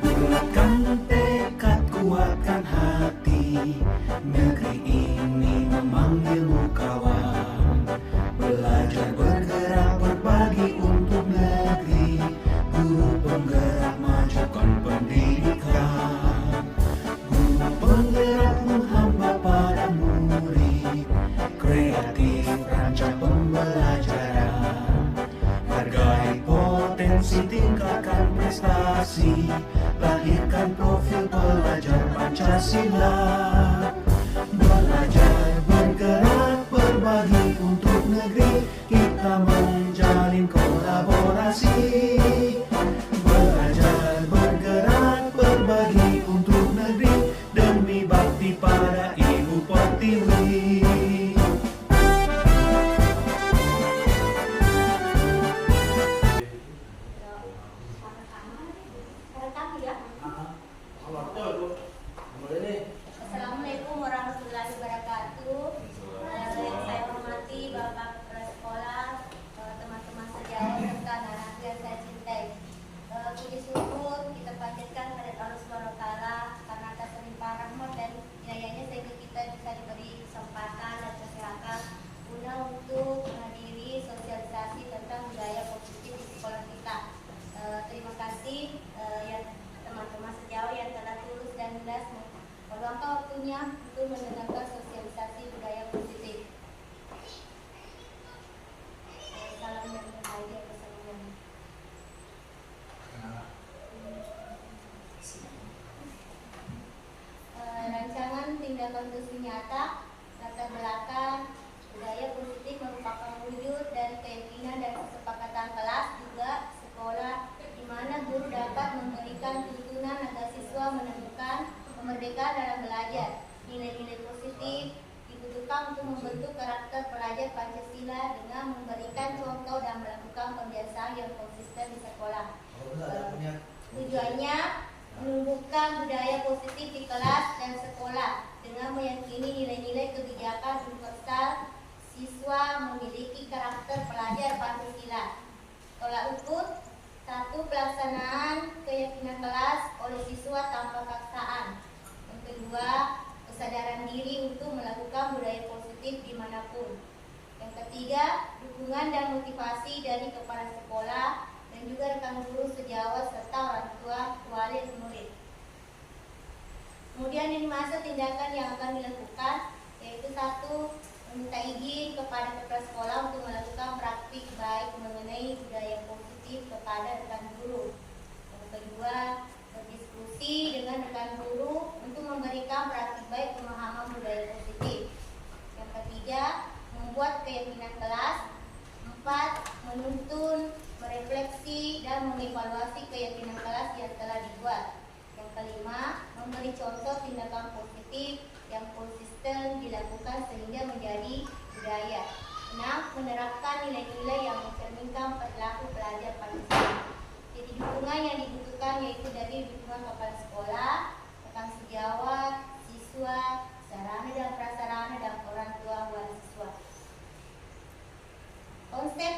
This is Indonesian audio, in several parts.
Bulatkan tekad, kuatkan hati, negeri ini memanggilmu kawan. Belajar, bergerak, berbagi untuk negeri, guru penggerak, majukan pendidikan. Guru penggerak menghamba pada murid, kreatif rancang pembelajaran. Hargai potensi, tingkatkan prestasi, lahirkan profil pelajar Pancasila. Belajar, bergerak, berbagi untuk negeri, kita menjalin kolaborasi. Belajar, bergerak, berbagi untuk negeri, demi bakti pada Ibu Pertiwi. Assalamualaikum warahmatullahi wabarakatuh. Yang saya hormati Bapak Kepala Sekolah, teman-teman sejawat serta anak-anak yang saya cintai. Puji syukur kita panjatkan pada Allah Subhanahu wa taala karena atas limpahan rahmat dan hidayahnya sehingga kita bisa diberi kesempatan dan kesehatan guna untuk menghadiri sosialisasi tentang budaya positif di sekolah kita. Terima kasih ya teman-teman sejawat yang telah tulus dan ikhlas meluangkan waktunya untuk mendengarkan sosialisasi budaya positif. Salam yang berbahagia bersama. Rancangan tindakan khusus nyata latar belakang budaya positif merupakan wujud dan keyakinan dan kesepakatan kelas juga sekolah di mana guru dapat memberikan tuntunan agar siswa menemukan kemerdekaan dalam belajar. Nilai-nilai positif dibutuhkan untuk membentuk karakter pelajar Pancasila dengan memberikan contoh dan melakukan pembiasaan yang konsisten di sekolah. Tujuannya menumbuhkan budaya positif di kelas dan sekolah dengan meyakini nilai-nilai kebijakan universal siswa memiliki karakter pelajar Pancasila. Tolak ukur 1. Pelaksanaan keyakinan kelas oleh siswa tanpa paksaan. Yang kedua, kesadaran diri untuk melakukan budaya positif dimanapun. Yang ketiga, dukungan dan motivasi dari kepala sekolah dan juga rekan guru sejawat serta orang tua, wali dan murid. Kemudian ini masa tindakan yang akan dilakukan yaitu 1. Meminta izin kepada kepala sekolah untuk melakukan praktik baik mengenai budaya positif kepada rekan guru. Yang kedua, berdiskusi dengan rekan guru untuk memberikan praktik baik pemahaman budaya positif. Yang ketiga, membuat keyakinan kelas. 4. Menuntun, merefleksi dan mengevaluasi keyakinan kelas yang telah dibuat. Yang kelima, memberi contoh tindakan positif yang konsisten dilakukan sehingga menjadi budaya. 6. Menerapkan nilai-nilai yang mencerminkan perilaku pelajar Pancasila. Jadi dukungan yang dibutuhkan yaitu dari dukungan kepala sekolah, rekan sejawat, siswa, sarana dan prasarana dan orang tua wali siswa. Konsep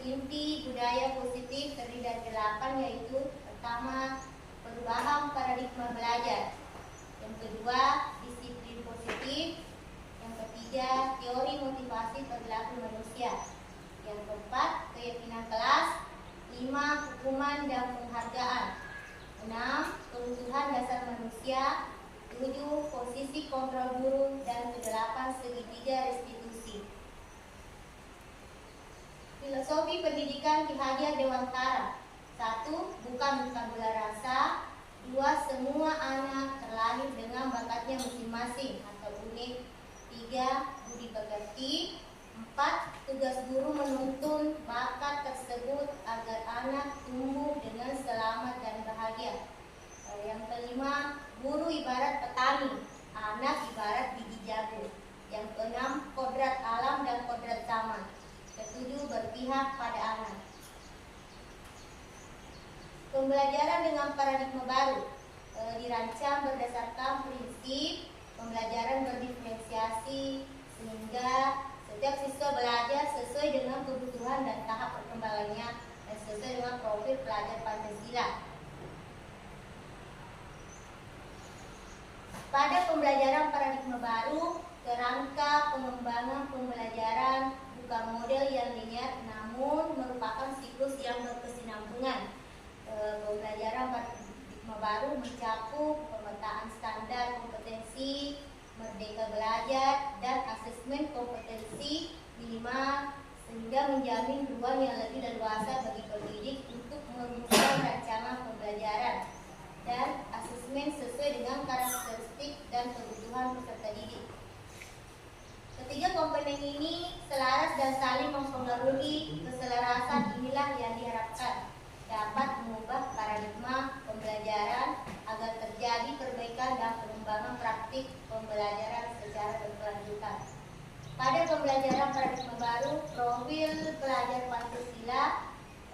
inti budaya positif terdiri dari 8 yaitu pertama, perubahan paradigma belajar. Yang kedua, disiplin positif. Yang ketiga, teori motivasi perilaku manusia. Yang keempat, keyakinan kelas. 5. Hukuman dan penghargaan. 6. Kebutuhan dasar manusia. 7. Posisi kontrol guru. Dan ke-8, segitiga restitusi. Filosofi pendidikan Ki Hajar Dewantara. 1. Bukan tabula rasa. 2. Semua anak terlahir dengan bakatnya masing-masing atau unik. 3. Budi pekerti. 4. Tugas guru menuntun bakat tersebut agar anak tumbuh dengan selamat dan bahagia. Yang kelima, guru ibarat petani, anak ibarat biji jagung. Yang keenam, kodrat alam dan kodrat zaman. Ketujuh, berpihak pada anak. Pembelajaran dengan paradigma baru. dirancang berdasarkan prinsip pembelajaran berdiferensiasi sehingga setiap siswa belajar sesuai dengan kebutuhan dan tahap perkembangannya dan sesuai dengan profil pelajar Pancasila. Pada pembelajaran paradigma baru, kerangka pengembangan pembelajaran bukan model yang linear namun merupakan siklus yang berkesinambungan. Pembelajaran paradigma baru mencakup pemetaan standar kompetensi, merdeka belajar, dan asesmen kompetensi minimal sehingga menjamin ruang yang lebih leluasa bagi pendidik untuk merumuskan rancangan pembelajaran dan asesmen sesuai dengan karakteristik dan kebutuhan peserta didik. Ketiga komponen ini selaras dan saling mempengaruhi. Keselarasan inilah yang diharapkan dapat mengubah paradigma pembelajaran agar terjadi perbaikan dan pengembangan praktik pembelajaran secara berkelanjutan. Pada pembelajaran paradigma baru, profil pelajar Pancasila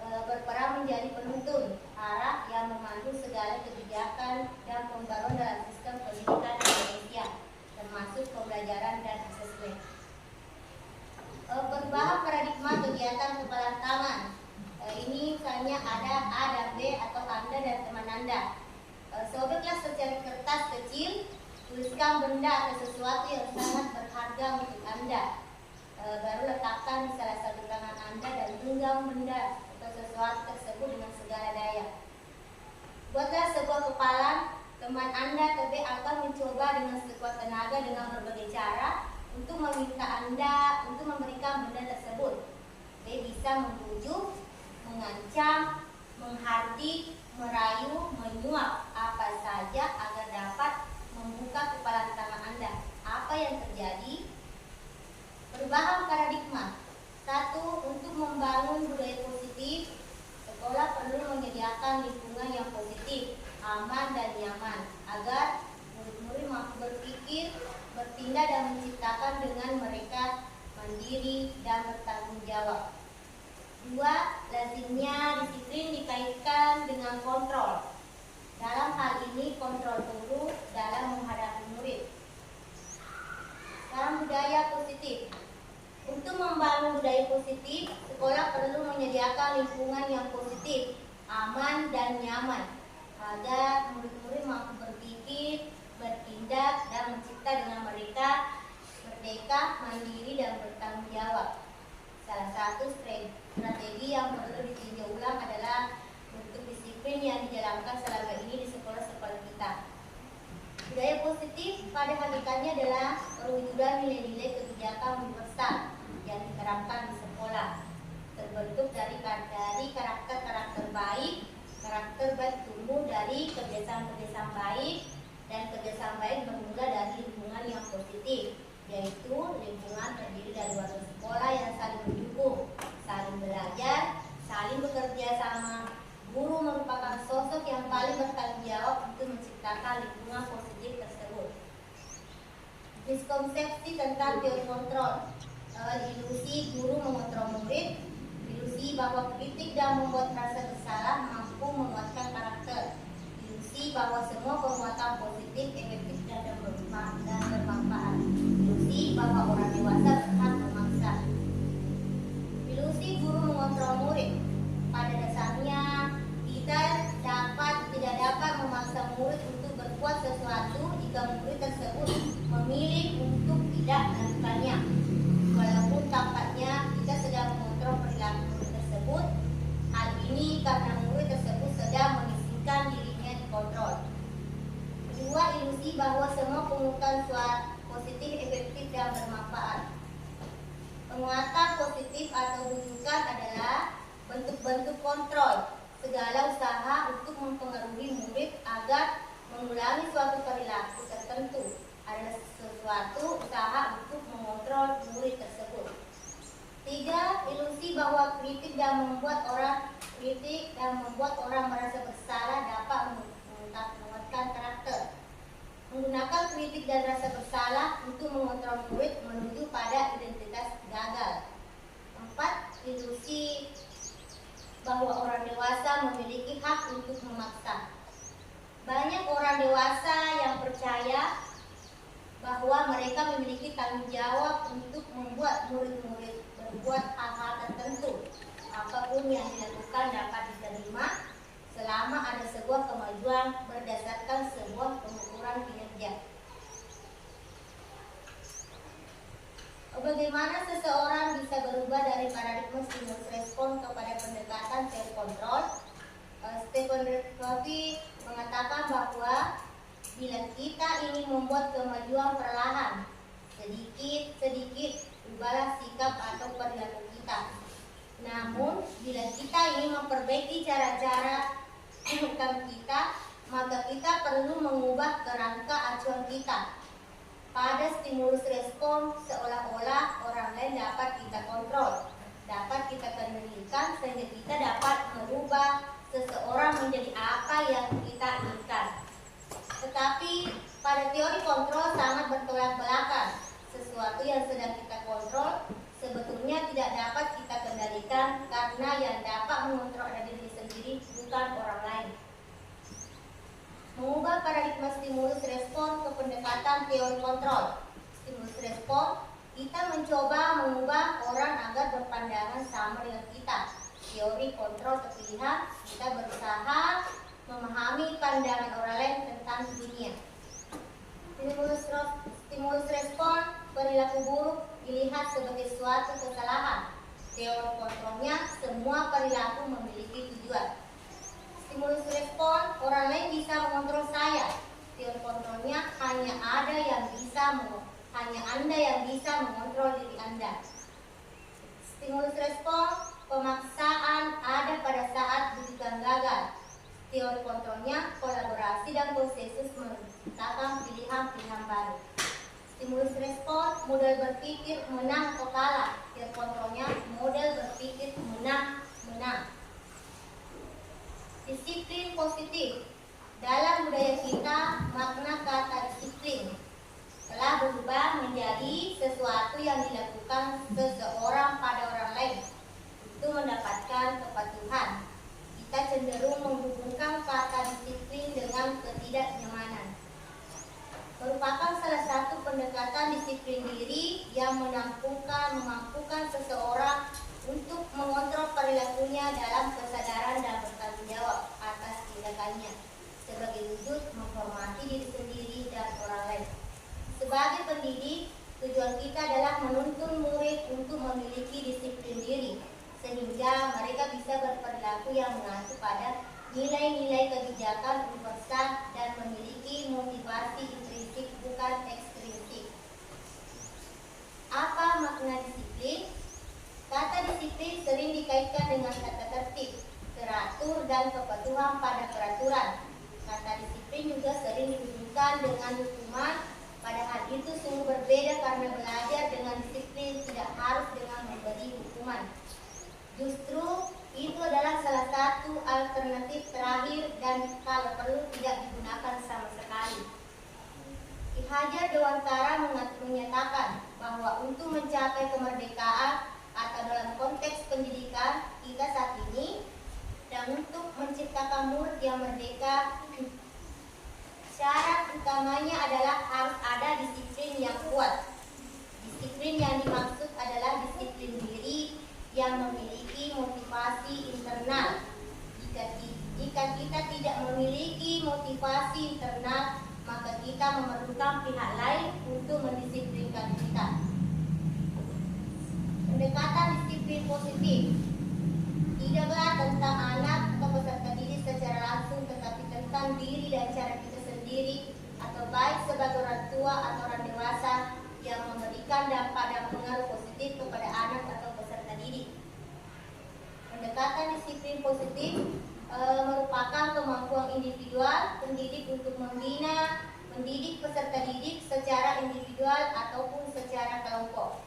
berperan menjadi penuntun arah yang memandu segala kebijakan dan pembaruan dalam sistem pendidikan Indonesia, termasuk pembelajaran dan asesmen. Berbahan paradigma kegiatan kepala tangan. Ini misalnya ada A dan B atau Anda dan teman Anda. Sobeklah secari kertas kecil, tuliskan benda atau sesuatu yang sangat berharga untuk Anda. Baru letakkan di salah satu tangan Anda dan genggam benda atau sesuatu tersebut dengan segala daya. Buatlah sebuah kepalan. Teman Anda atau B akan mencoba dengan sekuat tenaga dengan berbagai cara untuk meminta Anda untuk memberikan benda tersebut. B bisa membujuk, mengancam, menghardik, merayu, menyuap apa saja agar dapat membuka kepalan tangan Anda. Apa yang terjadi? Perubahan paradigma. 1. Untuk membangun budaya positif, sekolah perlu menyediakan lingkungan yang positif, aman dan nyaman agar murid-murid mampu berpikir, bertindak dan menciptakan dengan mereka mandiri dan bertanggung jawab. 2. Lazimnya disiplin dikaitkan dengan kontrol. Dalam hal ini kontrol guru dalam menghadapi murid. Sekarang budaya positif. Untuk membangun budaya positif, sekolah perlu menyediakan lingkungan yang positif, aman dan nyaman agar murid-murid mampu berpikir, bertindak dan mencipta dengan mereka merdeka, mandiri dan bertanggung jawab. Salah satu strategi yang perlu ditinjau ulang adalah bentuk disiplin yang dijalankan selama ini di sekolah-sekolah kita. Budaya positif pada hakikatnya adalah perwujudan nilai-nilai kebijakan universal yang diterapkan di sekolah, terbentuk dari karakter-karakter baik. Karakter baik tumbuh dari kebiasaan-kebiasaan baik, dan kebiasaan baik bermula dari lingkungan yang positif, yaitu lingkungan terdiri dari warga sekolah yang saling mendukung, saling belajar, saling bekerja sama. Guru merupakan sosok yang paling bertanggung jawab untuk menciptakan lingkungan positif tersebut. Miskonsepsi tentang teori kontrol. Ilusi guru mengontrol murid, ilusi bahwa kritik dan membuat rasa bersalah mampu menguatkan karakter, ilusi bahwa semua perbuatan positif, efektif dan bermanfaat, ilusi bahwa orang dewasa berhak memaksa. Ilusi guru mengontrol murid. Pada dasarnya kita tidak dapat memaksa murid untuk berbuat sesuatu jika murid tersebut memilih untuk tidak melakukannya. Walaupun tampaknya kita sedang mengontrol perilaku murid tersebut, hal ini karena murid tersebut sedang mengizinkan dirinya dikontrol. Kedua, ilusi bahwa semua penguatan suara positif, efektif dan bermanfaat. Penguatan positif atau bujukan adalah bentuk-bentuk kontrol segala usaha untuk mempengaruhi murid agar mengulangi suatu perilaku tertentu adalah suatu usaha untuk mengontrol murid tersebut. 3. Ilusi bahwa kritik dan membuat orang merasa bersalah dapat menguatkan karakter. Menggunakan kritik dan rasa bersalah untuk mengontrol murid menuju pada identitas gagal. 4. Ilusi bahwa orang dewasa memiliki hak untuk memaksa. Banyak orang dewasa yang percaya bahwa mereka memiliki tanggung jawab untuk membuat murid-murid berbuat hal-hal tertentu. Apapun yang dilakukan dapat diterima selama ada sebuah kemajuan berdasarkan sebuah pengukuran kinerja. Bagaimana seseorang bisa berubah dari paradigma stimulus respon kepada pendekatan teori kontrol? Stephen Covey mengatakan bahwa bila kita ingin membuat kemajuan perlahan, sedikit-sedikit ubahlah sikap atau perilaku kita. Namun, bila kita ingin memperbaiki cara-cara kita, maka kita perlu mengubah kerangka acuan kita. Pada stimulus respon, seolah-olah orang lain dapat kita kontrol, dapat kita kendalikan sehingga kita dapat merubah seseorang menjadi apa yang kita inginkan. Tetapi pada teori kontrol sangat bertolak belakang. Sesuatu yang sedang kita kontrol sebetulnya tidak dapat kita kendalikan karena yang dapat mengontrol adalah diri sendiri, bukan orang lain. Mengubah paradigma stimulus respon ke pendekatan teori kontrol. Stimulus respon, kita mencoba mengubah orang agar berpandangan sama dengan kita. Teori kontrol terpilihan, kita berusaha memahami pandangan orang lain tentang dunia. Stimulus respon, perilaku buruk dilihat sebagai suatu kesalahan. Teori kontrolnya, semua perilaku memiliki tujuan. Stimulus respon, orang lain bisa mengontrol saya. Teori kontrolnya, hanya Anda yang bisa mengontrol diri Anda. Stimulus respon, pemaksaan ada pada saat bukan gagal. Teori kontrolnya, kolaborasi dan konsensus menciptakan pilihan-pilihan baru. Stimulus respon, model berpikir menang atau kalah. Teori kontrolnya, model berpikir menang. Disiplin positif. Dalam budaya kita, makna kata disiplin telah berubah menjadi sesuatu yang dilakukan seseorang pada orang lain untuk mendapatkan kepatuhan. Kita cenderung menghubungkan kata disiplin dengan ketidaknyamanan. Merupakan salah satu pendekatan disiplin diri yang memampukan seseorang untuk mengontrol perilakunya dalam kesadaran dan bertanggung jawab atas tindakannya sebagai wujud menghormati diri sendiri dan orang lain. Sebagai pendidik, tujuan kita adalah menuntun murid untuk memiliki disiplin diri sehingga mereka bisa berperilaku yang mengacu pada nilai-nilai kebijakan universal dan memiliki motivasi intrinsik bukan ekstrinsik. Apa makna disiplin? Kata disiplin sering dikaitkan dengan kata tertib, teratur, dan kepatuhan pada peraturan. Kata disiplin juga sering dihubungkan dengan hukuman, padahal itu sungguh berbeda karena belajar dengan disiplin tidak harus dengan memberi hukuman. Justru itu adalah salah satu alternatif terakhir dan kalau perlu tidak digunakan sama sekali. Ki Hajar Dewantara menyatakan bahwa untuk mencapai kemerdekaan atau dalam konteks pendidikan kita saat ini dan untuk menciptakan murid yang merdeka, syarat utamanya adalah harus ada disiplin yang kuat. Disiplin yang dimaksud adalah disiplin diri yang memiliki motivasi internal. Jika kita tidak memiliki motivasi internal, maka kita memerlukan pihak lain untuk mendisiplinkan kita. Pendekatan disiplin positif tidaklah tentang anak atau peserta didik secara langsung, tetapi tentang diri dan cara kita sendiri atau baik sebagai orang tua atau orang dewasa yang memberikan dampak dan pengaruh positif kepada anak atau peserta didik. Pendekatan disiplin positif merupakan kemampuan individual pendidik untuk mendidik peserta didik secara individual ataupun secara kelompok.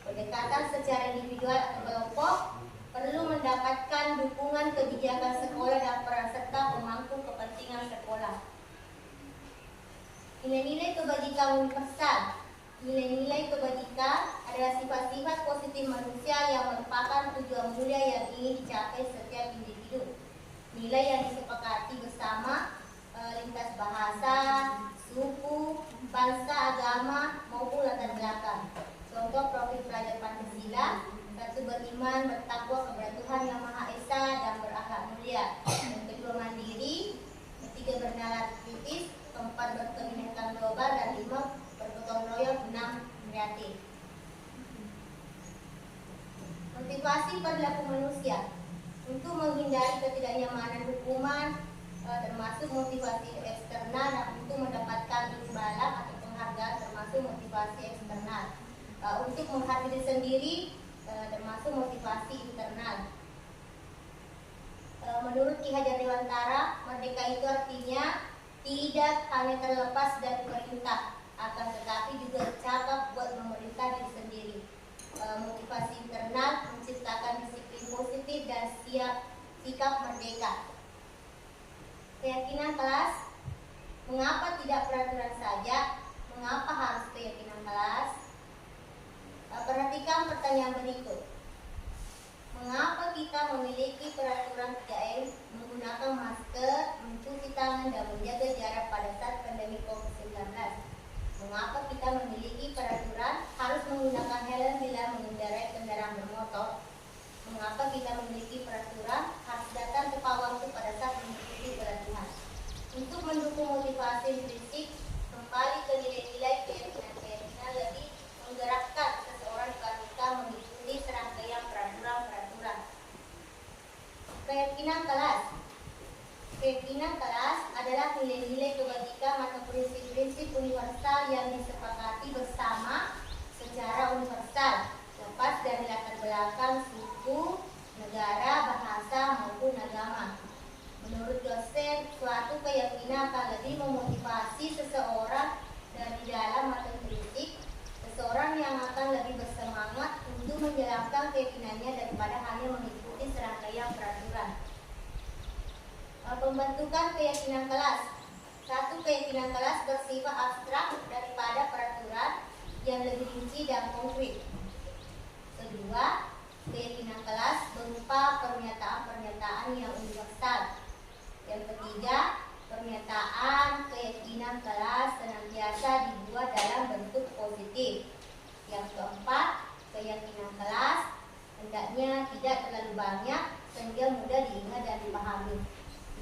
Pendekatan secara individual atau kelompok perlu mendapatkan dukungan kebijakan sekolah dan peran serta pemangku kepentingan sekolah. Nilai-nilai kebajikan universal. Nilai-nilai kebajikan adalah sifat-sifat positif manusia yang merupakan tujuan mulia yang ingin dicapai setiap individu. Nilai yang disepakati bersama lintas bahasa, suku, bangsa, agama, maupun latar belakang. Contoh profil pelajar Pancasila: 1. Beriman, bertakwa kepada Tuhan Yang Maha Esa dan berakhlak mulia. Yang kedua, mandiri. 3. Bernalar kritis. 4. Berkebinekaan global. Dan 5. Bergotong royong. 6. Kreatif. Motivasi perilaku manusia untuk menghindari ketidaknyamanan hukuman, termasuk motivasi eksternal, dan untuk mendapatkan imbalan atau penghargaan, termasuk motivasi eksternal. Untuk menghargai diri sendiri, termasuk motivasi internal. Menurut Ki Hajar Dewantara, merdeka itu artinya tidak hanya terlepas dari perintah, akan tetapi juga cakap buat memerintah diri sendiri. Motivasi internal menciptakan disiplin positif dan sikap merdeka. Keyakinan kelas. Mengapa tidak peraturan saja? Mengapa harus keyakinan kelas? Perhatikan pertanyaan berikut. Mengapa kita memiliki peraturan 3M, menggunakan masker, mencuci tangan, dan menjaga jarak pada saat pandemi COVID-19? Mengapa kita memiliki peraturan harus menggunakan helm bila mengendarai kendaraan bermotor? Mengapa kita memiliki peraturan harus datang tepat waktu pada saat mengikuti pelatihan? Untuk mendukung motivasi intrinsik, kembali ke nilai-nilai keyakinan lebih menggerakkan seseorang ketika mengikuti serangkaian peraturan-peraturan. Keyakinan kelas. Keyakinan kelas adalah nilai-nilai kebajikan atau prinsip-prinsip universal yang disepakati bersama secara universal, lepas dari latar belakang suku, negara, bahasa, maupun agama. Menurut dosen, suatu keyakinan akan lebih memotivasi seseorang dari dalam atau intrinsik, seseorang yang akan lebih bersemangat untuk menjalankan keyakinannya daripada hanya mengikuti serangkaian peraturan. Pembentukan keyakinan kelas. 1. Keyakinan kelas bersifat abstrak daripada peraturan yang lebih rinci dan konkret. 2. Keyakinan kelas berupa pernyataan-pernyataan yang universal. Yang ketiga, pernyataan keyakinan kelas senantiasa dibuat dalam bentuk positif. Yang keempat, keyakinan kelas hendaknya tidak terlalu banyak sehingga mudah diingat dan dipahami.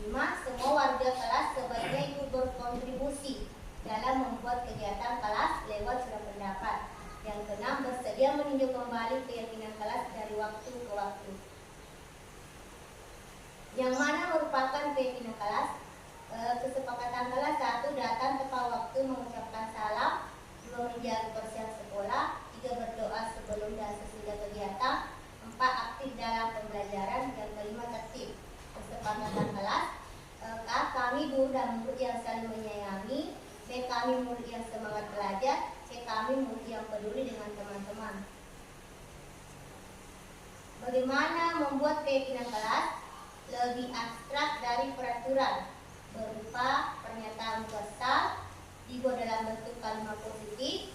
5. Semua warga kelas sebaiknya ikut berkontribusi dalam membuat kegiatan kelas lewat surat pendapat. Yang keenam, bersedia meninjau kembali keyakinan kelas dari waktu ke waktu. Yang mana merupakan keyakinan kelas? Kesepakatan kelas. 1. Datang tepat waktu mengucapkan salam. 2. Menjaga kebersihan sekolah. 3. Berdoa sebelum dan sesudah kegiatan. 4. Aktif dalam pembelajaran. Yang kelima, tertib. Kesepakatan kelas. A. Kami guru dan murid yang saling menyayangi. B. Kami murid yang semangat belajar. C. Kami murid yang peduli dengan teman-teman. Bagaimana membuat keyakinan kelas? Lebih abstrak dari peraturan, berupa pernyataan universal, dibuat dalam bentuk kalimat positif,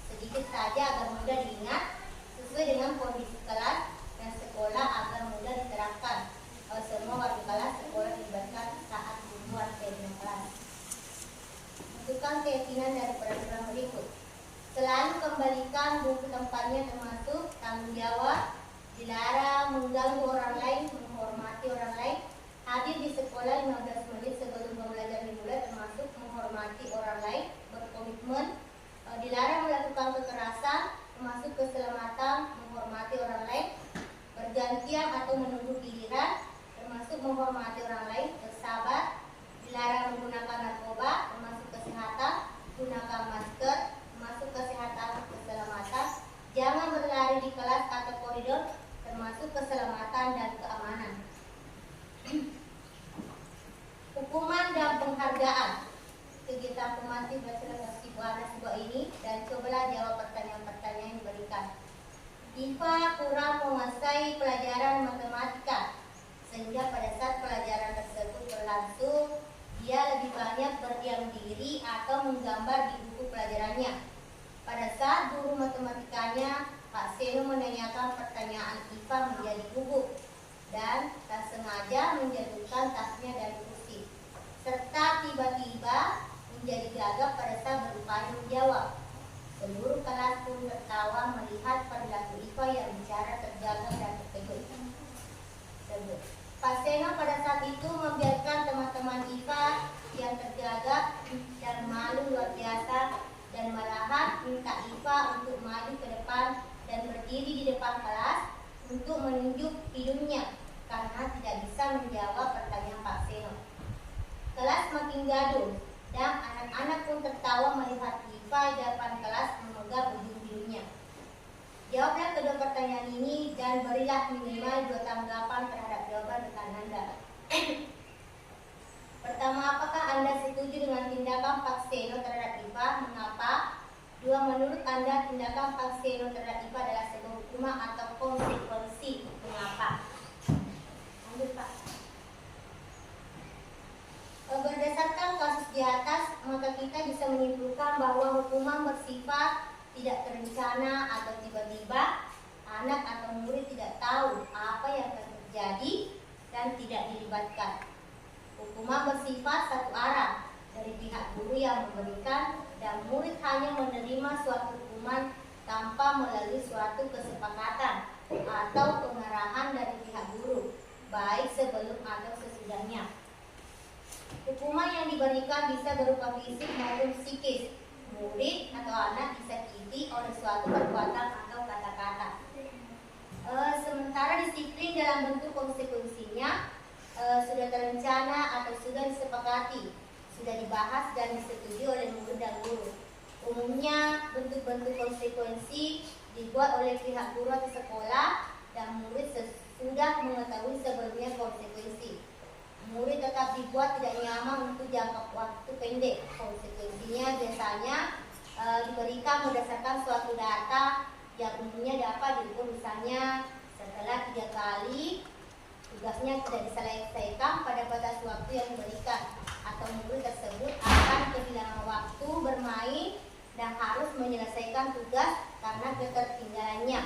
sedikit saja agar mudah diingat, sesuai dengan kondisi kelas dan sekolah agar mudah diterapkan. Semua warga kelas sekolah dilibatkan saat membuat keyakinan kelas. Bentukan keyakinan dari peraturan berikut. Selalu kembalikan buku tempatnya, termasuk tanggung jawab, dilarang mengganggu orang lain, menghormati orang lain, hadir di sekolah 15 menit sebelum pembelajaran dimulai, termasuk menghormati orang lain, berkomitmen, dilarang melakukan kekerasan, termasuk keselamatan, menghormati orang lain, bergantian atau menunggu giliran, termasuk menghormati orang lain, bersabar, dilarang menggunakan narkoba, termasuk kesehatan, gunakan masker, termasuk kesehatan, keselamatan, jangan berlari di kelas atau koridor, termasuk keselamatan dan keamanan. Hukuman dan penghargaan. Kegiatan pemantih baca siswa ini dan cobalah jawab pertanyaan-pertanyaan yang diberikan. Diva kurang menguasai pelajaran matematika, sehingga pada saat pelajaran tersebut berlangsung, dia lebih banyak berdiam diri atau menggambar di buku pelajarannya. Pada saat guru matematikanya, Pak Seno, menanyakan pertanyaan Diva menjadi gugup dan tak sengaja menjatuhkan tasnya dari kursi, serta tiba-tiba menjadi gagap pada saat berupaya menjawab. Seluruh kelas pun tertawa melihat perilaku Iva yang bicara terjaga dan tertegun. Pak Seno pada saat itu membiarkan teman-teman Iva yang tergagap dan malu luar biasa dan malahan minta Iva untuk maju ke depan dan berdiri di depan kelas untuk menunjuk hidungnya karena tidak bisa menjawab pertanyaan Pak Seno. Kelas makin gaduh dan anak-anak pun tertawa melihat Iva di depan kelas memegang ujung hidungnya. Jawablah kedua pertanyaan ini dan berilah minimal 2 tanggapan terhadap jawaban rekan Anda. Pertama, apakah Anda setuju dengan tindakan Pak Seno terhadap Iva? Mengapa? 2, menurut Anda tindakan Pak Seno terhadap Iva adalah sebuah hukuman atau konsekuensi? Mengapa? Lanjut, Pak. Berdasarkan kasus di atas, maka kita bisa menyimpulkan bahwa hukuman bersifat tidak terencana atau tiba-tiba. Anak atau murid tidak tahu apa yang akan terjadi dan tidak dilibatkan. Hukuman bersifat satu arah dari pihak guru yang memberikan dan murid hanya menerima suatu hukuman tanpa melalui suatu kesepakatan atau pengarahan dari pihak guru, baik sebelum atau sesudahnya. Hukuman yang diberikan bisa berupa fisik maupun psikis. Murid atau anak disakiti oleh suatu perbuatan atau kata-kata. Sementara disiplin dalam bentuk konsekuensinya sudah terencana atau sudah disepakati, sudah dibahas dan disetujui oleh murid dan guru. Umumnya bentuk-bentuk konsekuensi dibuat oleh pihak guru atau sekolah dan murid sudah mengetahui sebelumnya konsekuensi. Murid tetap dibuat tidak nyaman untuk jangka waktu pendek. Konsekuensinya biasanya diberikan berdasarkan suatu data yang umumnya dapat diukur, misalnya setelah 3 kali tugasnya tidak diselesaikan pada batas waktu yang diberikan, atau murid tersebut akan kehilangan waktu bermain dan harus menyelesaikan tugas karena ketertinggalannya.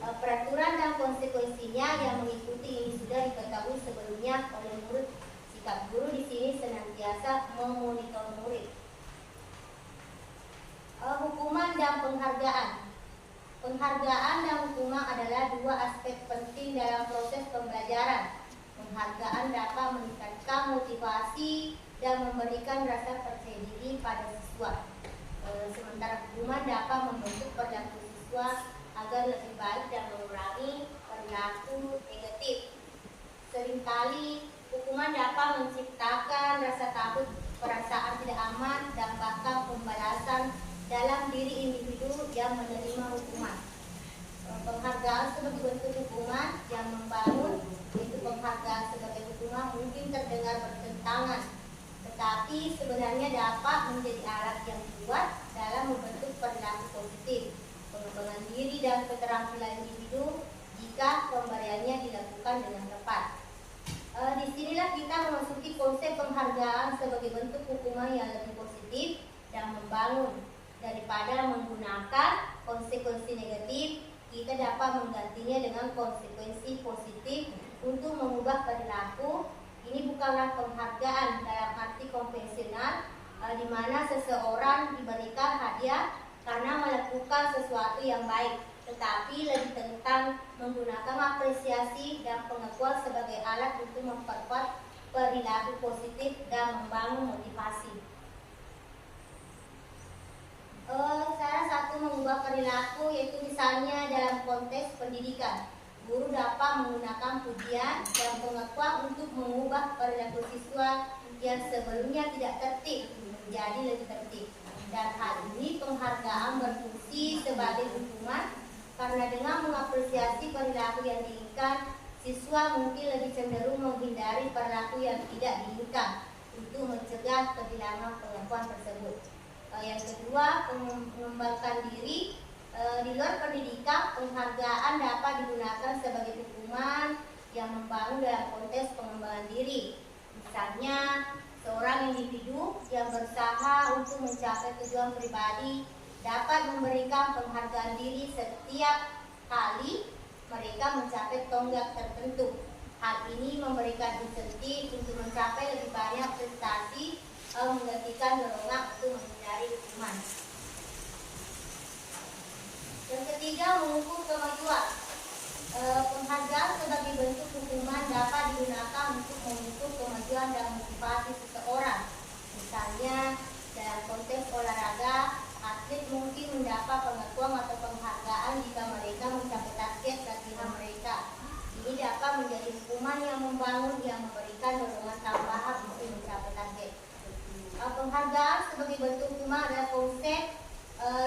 Peraturan dan konsekuensinya yang mengikuti ini sudah diketahui sebelumnya oleh murid. Sikap guru di sini senantiasa memonitor murid. Hukuman dan penghargaan. Penghargaan dan hukuman adalah 2 aspek penting dalam proses pembelajaran. Penghargaan dapat meningkatkan motivasi dan memberikan rasa percaya diri pada siswa. Sementara hukuman dapat membentuk perilaku siswa agar lebih baik dan mengurangi perilaku negatif. Seringkali hukuman dapat menciptakan rasa takut, perasaan tidak aman, dan bahkan pembalasan dalam diri individu yang menerima hukuman. Penghargaan sebagai bentuk hukuman yang membangun, yaitu penghargaan sebagai hukuman mungkin terdengar bertentangan, tetapi sebenarnya dapat menjadi alat yang kuat dalam membentuk perilaku positif, pengembangan diri dan keterampilan individu jika pemberiannya dilakukan dengan tepat. Disinilah kita memasuki konsep penghargaan sebagai bentuk hukuman yang lebih positif dan membangun. Daripada menggunakan konsekuensi negatif, kita dapat menggantinya dengan konsekuensi positif untuk mengubah perilaku. Ini bukanlah penghargaan dalam arti konvensional, di mana seseorang diberikan hadiah karena melakukan sesuatu yang baik, tetapi lebih tentang menggunakan apresiasi dan pengakuan sebagai alat untuk memperkuat perilaku positif dan membangun motivasi. Salah satu mengubah perilaku yaitu misalnya dalam konteks pendidikan. Guru dapat menggunakan pujian dan pengakuan untuk mengubah perilaku siswa yang sebelumnya tidak tertib menjadi lebih tertib. Dan hal ini penghargaan berfungsi sebagai hukuman karena dengan mengapresiasi perilaku yang diinginkan, siswa mungkin lebih cenderung menghindari perilaku yang tidak diinginkan untuk mencegah kehilangan pengakuan tersebut. Yang kedua, mengembangkan diri. Di luar pendidikan, penghargaan dapat digunakan sebagai hukuman yang membangun dalam konteks pengembangan diri. Misalnya, seorang individu yang berusaha untuk mencapai tujuan pribadi dapat memberikan penghargaan diri setiap kali mereka mencapai tonggak tertentu. Hal ini memberikan insentif untuk mencapai lebih banyak prestasi menggantikan dorongan untuk menghindari hukuman. Yang ketiga, mengukur kemajuan. Penghargaan sebagai bentuk hukuman dapat digunakan untuk mengukur kemajuan dan motivasi seseorang. Misalnya, dalam konteks olahraga, atlet mungkin mendapat pengakuan atau penghargaan jika mereka mencapai target latihan mereka. Ini dapat menjadi hukuman yang membangun yang memberikan dorongan tambahan untuk mencapai target. Penghargaan sebagai bentuk hukuman adalah konsep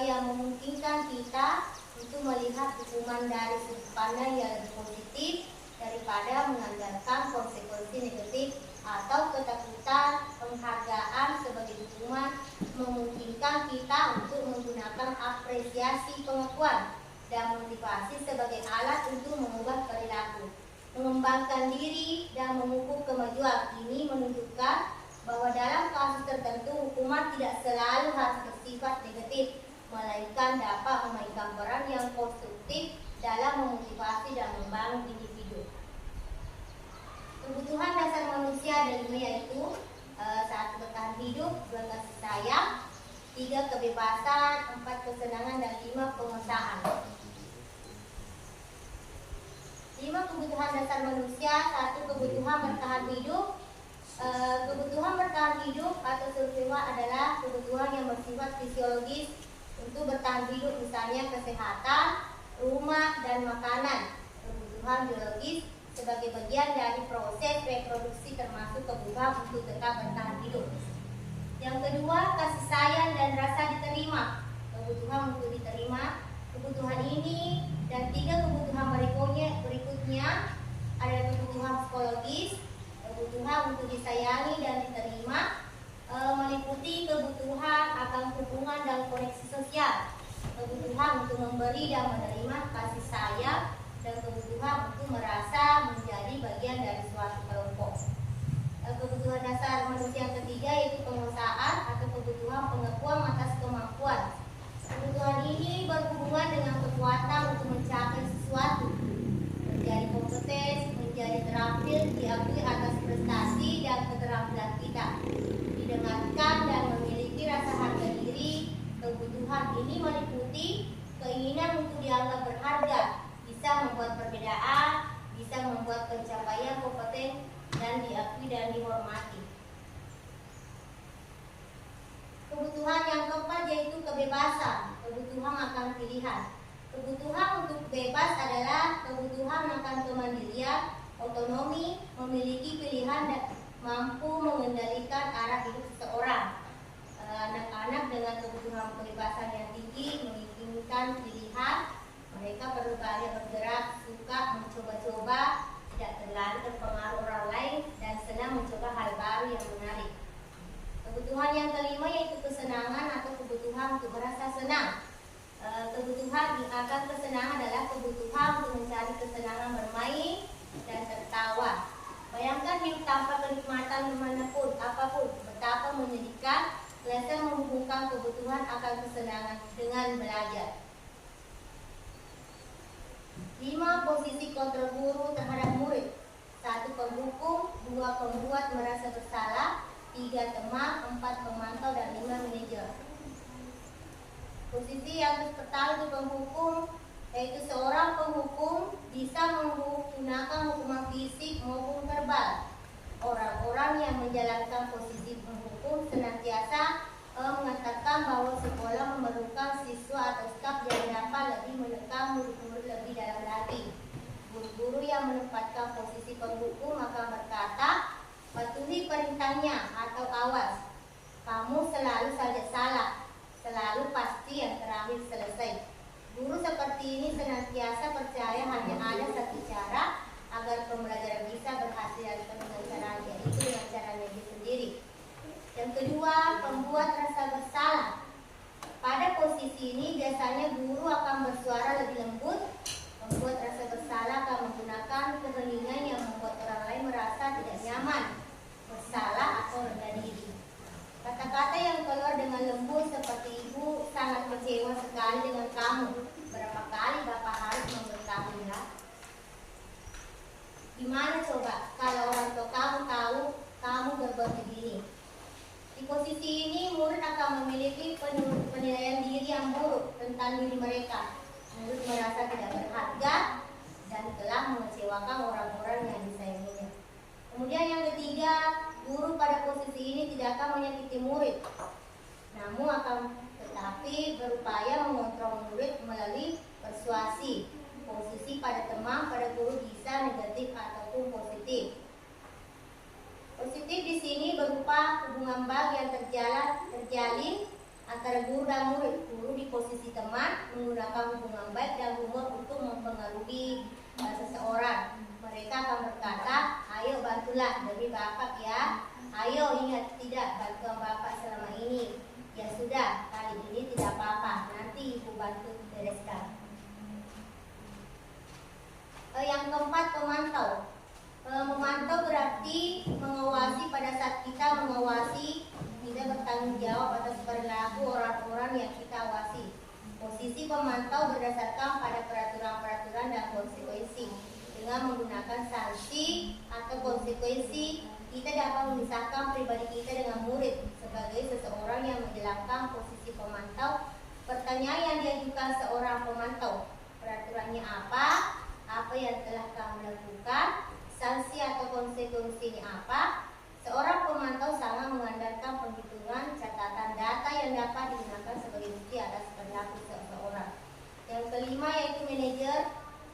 yang memungkinkan kita untuk melihat hukuman dari sudut pandang yang lebih positif daripada mengandalkan konsekuensi negatif atau ketakutan. Penghargaan sebagai hukuman memungkinkan kita untuk menggunakan apresiasi pengakuan dan motivasi sebagai alat untuk mengubah perilaku, mengembangkan diri, dan mengukur kemajuan. Ini menunjukkan bahwa dalam kasus tertentu hukuman tidak selalu harus bersifat negatif, melainkan dapat memainkan peran yang konstruktif dalam memotivasi dan membangun individu. Kebutuhan dasar manusia ada 5, yaitu 1. Bertahan hidup, 2. Kasih sayang, 3. Kebebasan, 4. Kesenangan, dan 5. Pengesahan. 5 kebutuhan dasar manusia. 1. Kebutuhan bertahan hidup. Kebutuhan bertahan hidup atau survival adalah kebutuhan yang bersifat fisiologis untuk bertahan hidup, misalnya kesehatan, rumah, dan makanan. Kebutuhan biologis sebagai bagian dari proses reproduksi termasuk kebutuhan untuk tetap bertahan hidup. Yang kedua, kasih sayang dan rasa diterima. Kebutuhan untuk diterima. Kebutuhan ini dan 3 kebutuhan berikutnya adalah kebutuhan psikologis, kebutuhan untuk disayangi dan diterima, meliputi kebutuhan akan hubungan dan koneksi sosial, kebutuhan untuk memberi dan menerima kasih sayang, dan kebutuhan untuk merasa menjadi bagian dari suatu kelompok. Kebutuhan dasar manusia yang ketiga yaitu penguasaan atau kebutuhan pengakuan atas kemampuan. Kebutuhan ini berhubungan dengan kekuatan untuk mencapai sesuatu, menjadi kompeten, menjadi terampil, diakui atas prestasi dan keterampilan kita, didengarkan dan memiliki rasa harga diri. Kebutuhan ini meliputi keinginan untuk dianggap berharga, bisa membuat perbedaan, bisa membuat pencapaian kompeten dan diakui dan dihormati. Kebutuhan yang keempat yaitu kebebasan, kebutuhan akan pilihan. Kebutuhan untuk bebas adalah kebutuhan akan kemandirian, otonomi, memiliki pilihan dan mampu mengendalikan arah hidup seseorang. Anak-anak dengan kebutuhan kebebasan yang tinggi menginginkan pilihan. Mereka perlu banyak bergerak, suka mencoba-coba, tidak terlalu terpengaruh orang lain, dan senang mencoba hal baru yang menarik. Kebutuhan yang kelima yaitu kesenangan atau kebutuhan untuk merasa senang. Kebutuhan akan kesenangan adalah kebutuhan untuk mencari kesenangan bermain dan tertawa. Bayangkan hidup tanpa kenikmatan dimanapun, apapun, betapa menyedihkan. Lesson menghubungkan kebutuhan akan kesenangan dengan belajar. 5 posisi kontrol guru terhadap murid. 1 penghukum, 2 pembuat merasa bersalah, 3 teman, 4 pemantau, dan 5 manajer. Posisi yang pertama itu penghukum, yaitu seorang penghukum bisa menggunakan hukuman fisik maupun verbal. Orang-orang yang menjalankan posisi penghukum senantiasa mengatakan bahwa sekolah memerlukan siswa atau staf yang dapat lebih menekan murid-murid lebih dalam lagi. Guru-guru yang menempatkan posisi penghukum akan berkata, patuhi perintahnya atau awas. Kamu selalu saja salah, selalu pasti yang terakhir selesai. Guru seperti ini senantiasa percaya hanya ada satu cara agar pembelajaran bisa berhasil dengan caranya, itu dengan caranya dia sendiri. Yang kedua, pembuat rasa bersalah. Pada posisi ini biasanya guru akan bersuara lebih lembut. Pembuat rasa bersalah akan menggunakan keheningan yang membuat orang lain merasa tidak nyaman, bersalah atau rendah diri. Kata-kata yang keluar dengan lembut seperti ibu sangat kecewa sekali dengan kamu. Berapa kali bapak harus memberitahunya? Gimana coba? akan diri mereka, murid merasa tidak berharga dan telah mengecewakan orang-orang yang disayanginya. Kemudian yang ketiga, guru pada posisi ini tidak akan menyakiti murid, namun akan tetapi berupaya mengontrol murid melalui persuasi. Posisi pada teman pada guru bisa negatif ataupun positif. Positif di sini berupa hubungan baik yang terjalin antara guru dan murid. Guru di posisi teman menggunakan hubungan baik dan humor untuk mempengaruhi seseorang. Mereka akan berkata, ayo bantulah demi bapak ya. Ayo ingat tidak bantuan bapak selama ini. Ya sudah, kali ini tidak apa-apa. Nanti ibu bantu bereskan. Yang keempat, pemantau. Memantau berarti mengawasi. Pada saat kita mengawasi, kita bertanggung jawab atas perilaku orang-orang yang kita awasi. Posisi pemantau berdasarkan pada peraturan-peraturan dan konsekuensi. Dengan menggunakan sanksi atau konsekuensi, kita dapat memisahkan pribadi kita dengan murid. Sebagai seseorang yang menjalankan posisi pemantau, pertanyaan yang diajukan seorang pemantau, peraturannya apa? Apa yang telah kamu lakukan? Sanksi atau konsekuensinya apa? Seorang pemantau sangat mengandalkan penghitungan catatan data yang dapat digunakan sebagai bukti atas perilaku seseorang. Yang kelima yaitu manajer.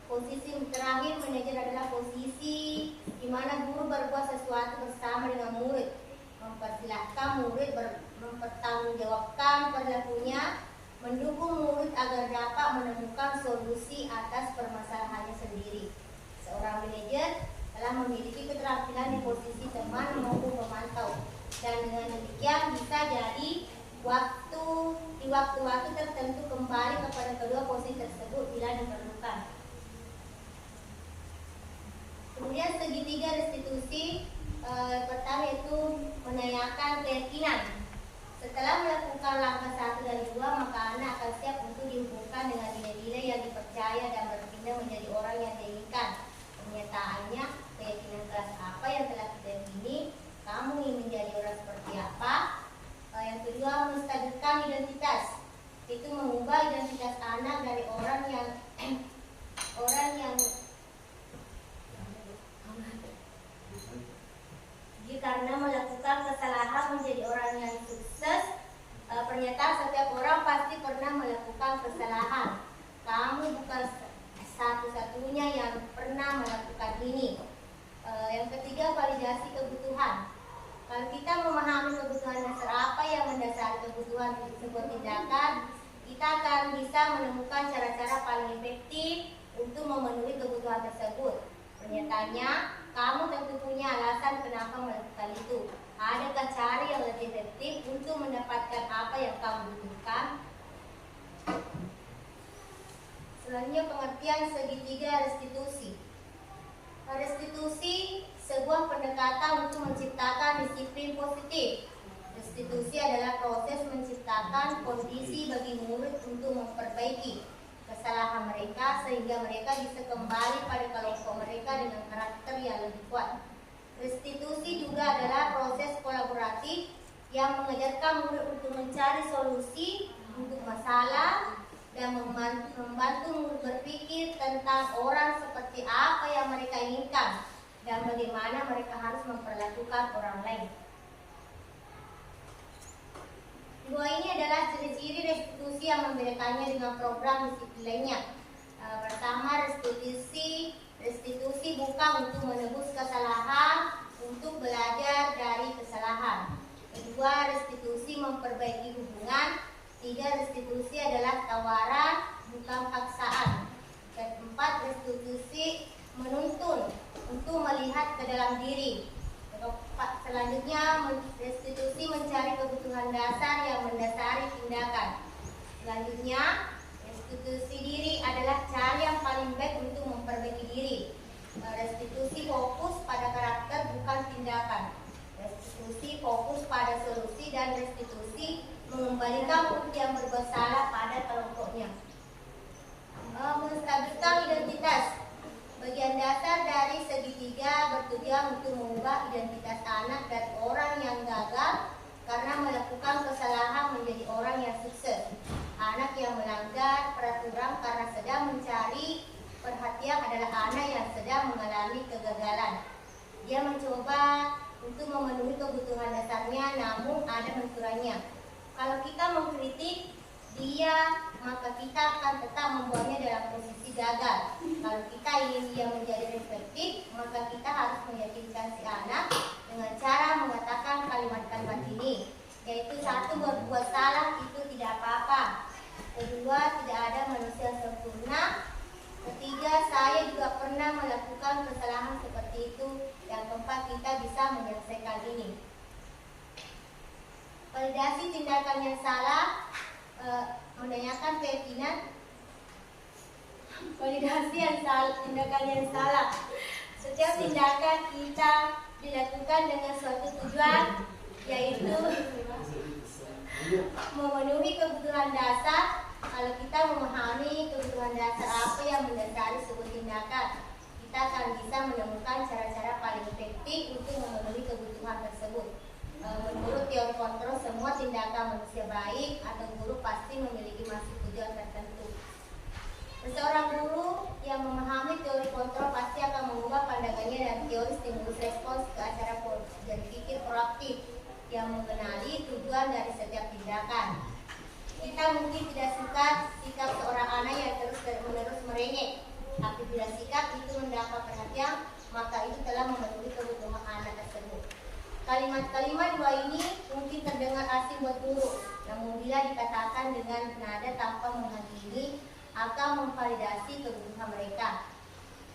Posisi terakhir, manajer adalah posisi di mana guru berbuat sesuatu bersama dengan murid, mempersilahkan murid mempertanggungjawabkan perilakunya, mendukung murid agar dapat menemukan solusi atas permasalahannya sendiri. Seorang manajer telah memiliki keterampilan di posisi teman maupun pemantau, dan dengan demikian bisa jadi di waktu-waktu tertentu kembali kepada kedua posisi tersebut bila diperlukan. Kemudian segitiga restitusi, pertama yaitu menanyakan keyakinan. Setelah melakukan langkah 1 dan 2, maka anak akan siap untuk dihubungkan dengan nilai-nilai yang dipercaya dan berpindah menjadi orang yang diinginkan. Pernyataannya, keyakinan kelas apa yang telah kita yakini, kamu ingin menjadi orang seperti apa. Yang kedua, menstabilkan identitas. Itu mengubah identitas anak dari orang yang karena melakukan kesalahan menjadi orang yang sukses. Pernyataan setiap orang pasti pernah melakukan kesalahan. Kamu bukan satu-satunya yang pernah melakukan ini. Yang ketiga, validasi kebutuhan. Kalau kita memahami kebutuhan dasar apa yang mendasari kebutuhan sebuah tindakan, kita akan bisa menemukan cara-cara paling efektif untuk memenuhi kebutuhan tersebut. Pernyataannya, kamu tentu punya alasan kenapa melakukan itu. Adakah cara yang lebih efektif untuk mendapatkan apa yang kamu butuhkan? Selanjutnya, pengertian segitiga restitusi. Restitusi sebuah pendekatan untuk menciptakan disiplin positif. Restitusi adalah proses menciptakan kondisi bagi murid untuk memperbaiki kesalahan mereka sehingga mereka bisa kembali pada kelompok mereka dengan karakter yang lebih kuat. Restitusi juga adalah proses kolaboratif yang mengajarkan murid untuk mencari solusi untuk masalah dan membantu murid berpikir tentang orang seperti apa yang mereka inginkan dan bagaimana mereka harus memperlakukan orang lain. Dua ini adalah ciri-ciri restitusi yang membedakannya dengan program disiplin lainnya. Pertama, restitusi bukan untuk menebus kesalahan, untuk belajar dari kesalahan. Kedua, restitusi memperbaiki hubungan. Tiga, restitusi adalah tawaran, bukan paksaan. Keempat, restitusi menuntun untuk melihat ke dalam diri. Selanjutnya, restitusi mencari kebutuhan dasar yang mendasari tindakan. Selanjutnya, restitusi diri adalah cara yang paling baik untuk memperbaiki diri. Restitusi fokus pada karakter bukan tindakan. Restitusi fokus pada solusi dan restitusi mengembalikan murid yang berbuat salah pada kelompoknya. Menstabilkan identitas. Bagian dasar dari segitiga bertujuan untuk mengubah identitas anak dari orang yang gagal karena melakukan kesalahan menjadi orang yang sukses. Anak yang melanggar Dia mencoba untuk memenuhi kebutuhan dasarnya, namun ada menturannya. Kalau kita mengkritik dia, maka kita akan tetap membuatnya dalam posisi gagal. Kalau kita ingin dia menjadi reflektif, maka kita harus meyakinkan si anak dengan cara mengatakan kalimat-kalimat ini, yaitu satu, berbuat salah itu tidak apa-apa. Kedua, tidak ada manusia sempurna. Ketiga, saya juga pernah melakukan kesalahan seperti itu. Yang keempat, kita bisa menyelesaikan ini. Validasi tindakan yang salah, menanyakan keyakinan. Validasi tindakan yang salah. Setiap tindakan kita dilakukan dengan suatu tujuan, yaitu memenuhi kebutuhan dasar. Kalau kita memahami kebutuhan dasar apa yang mendasari sebuah tindakan, kita akan bisa menemukan cara-cara paling efektif untuk memenuhi kebutuhan tersebut. Menurut teori kontrol, semua tindakan manusia baik atau buruk pasti memiliki maksud tujuan tertentu. Seorang guru yang memahami teori kontrol pasti akan mengubah pandangannya dari teori stimulus respons ke acara berpikir proaktif yang mengenali tujuan dari setiap tindakan. Kita mungkin tidak suka sikap seorang anak yang terus-menerus merengek, tapi bila sikap itu mendapat perhatian, maka itu telah memenuhi kebutuhan anak tersebut. Kalimat-kalimat dua ini mungkin terdengar asing buat guru, namun bila dikatakan dengan nada tanpa menghakimi, akan memvalidasi kebutuhan mereka.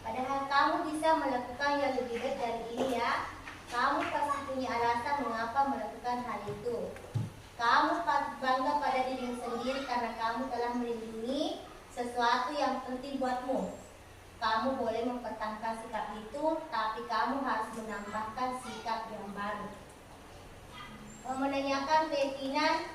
Padahal kamu bisa melakukan yang lebih baik dari ini ya. Kamu pasti punya alasan mengapa melakukan hal itu. Kamu patut bangga pada dirimu sendiri karena kamu telah melindungi sesuatu yang penting buatmu. Kamu boleh mempertahankan sikap itu, tapi kamu harus menambahkan sikap yang baru. Menanyakan keyakinan,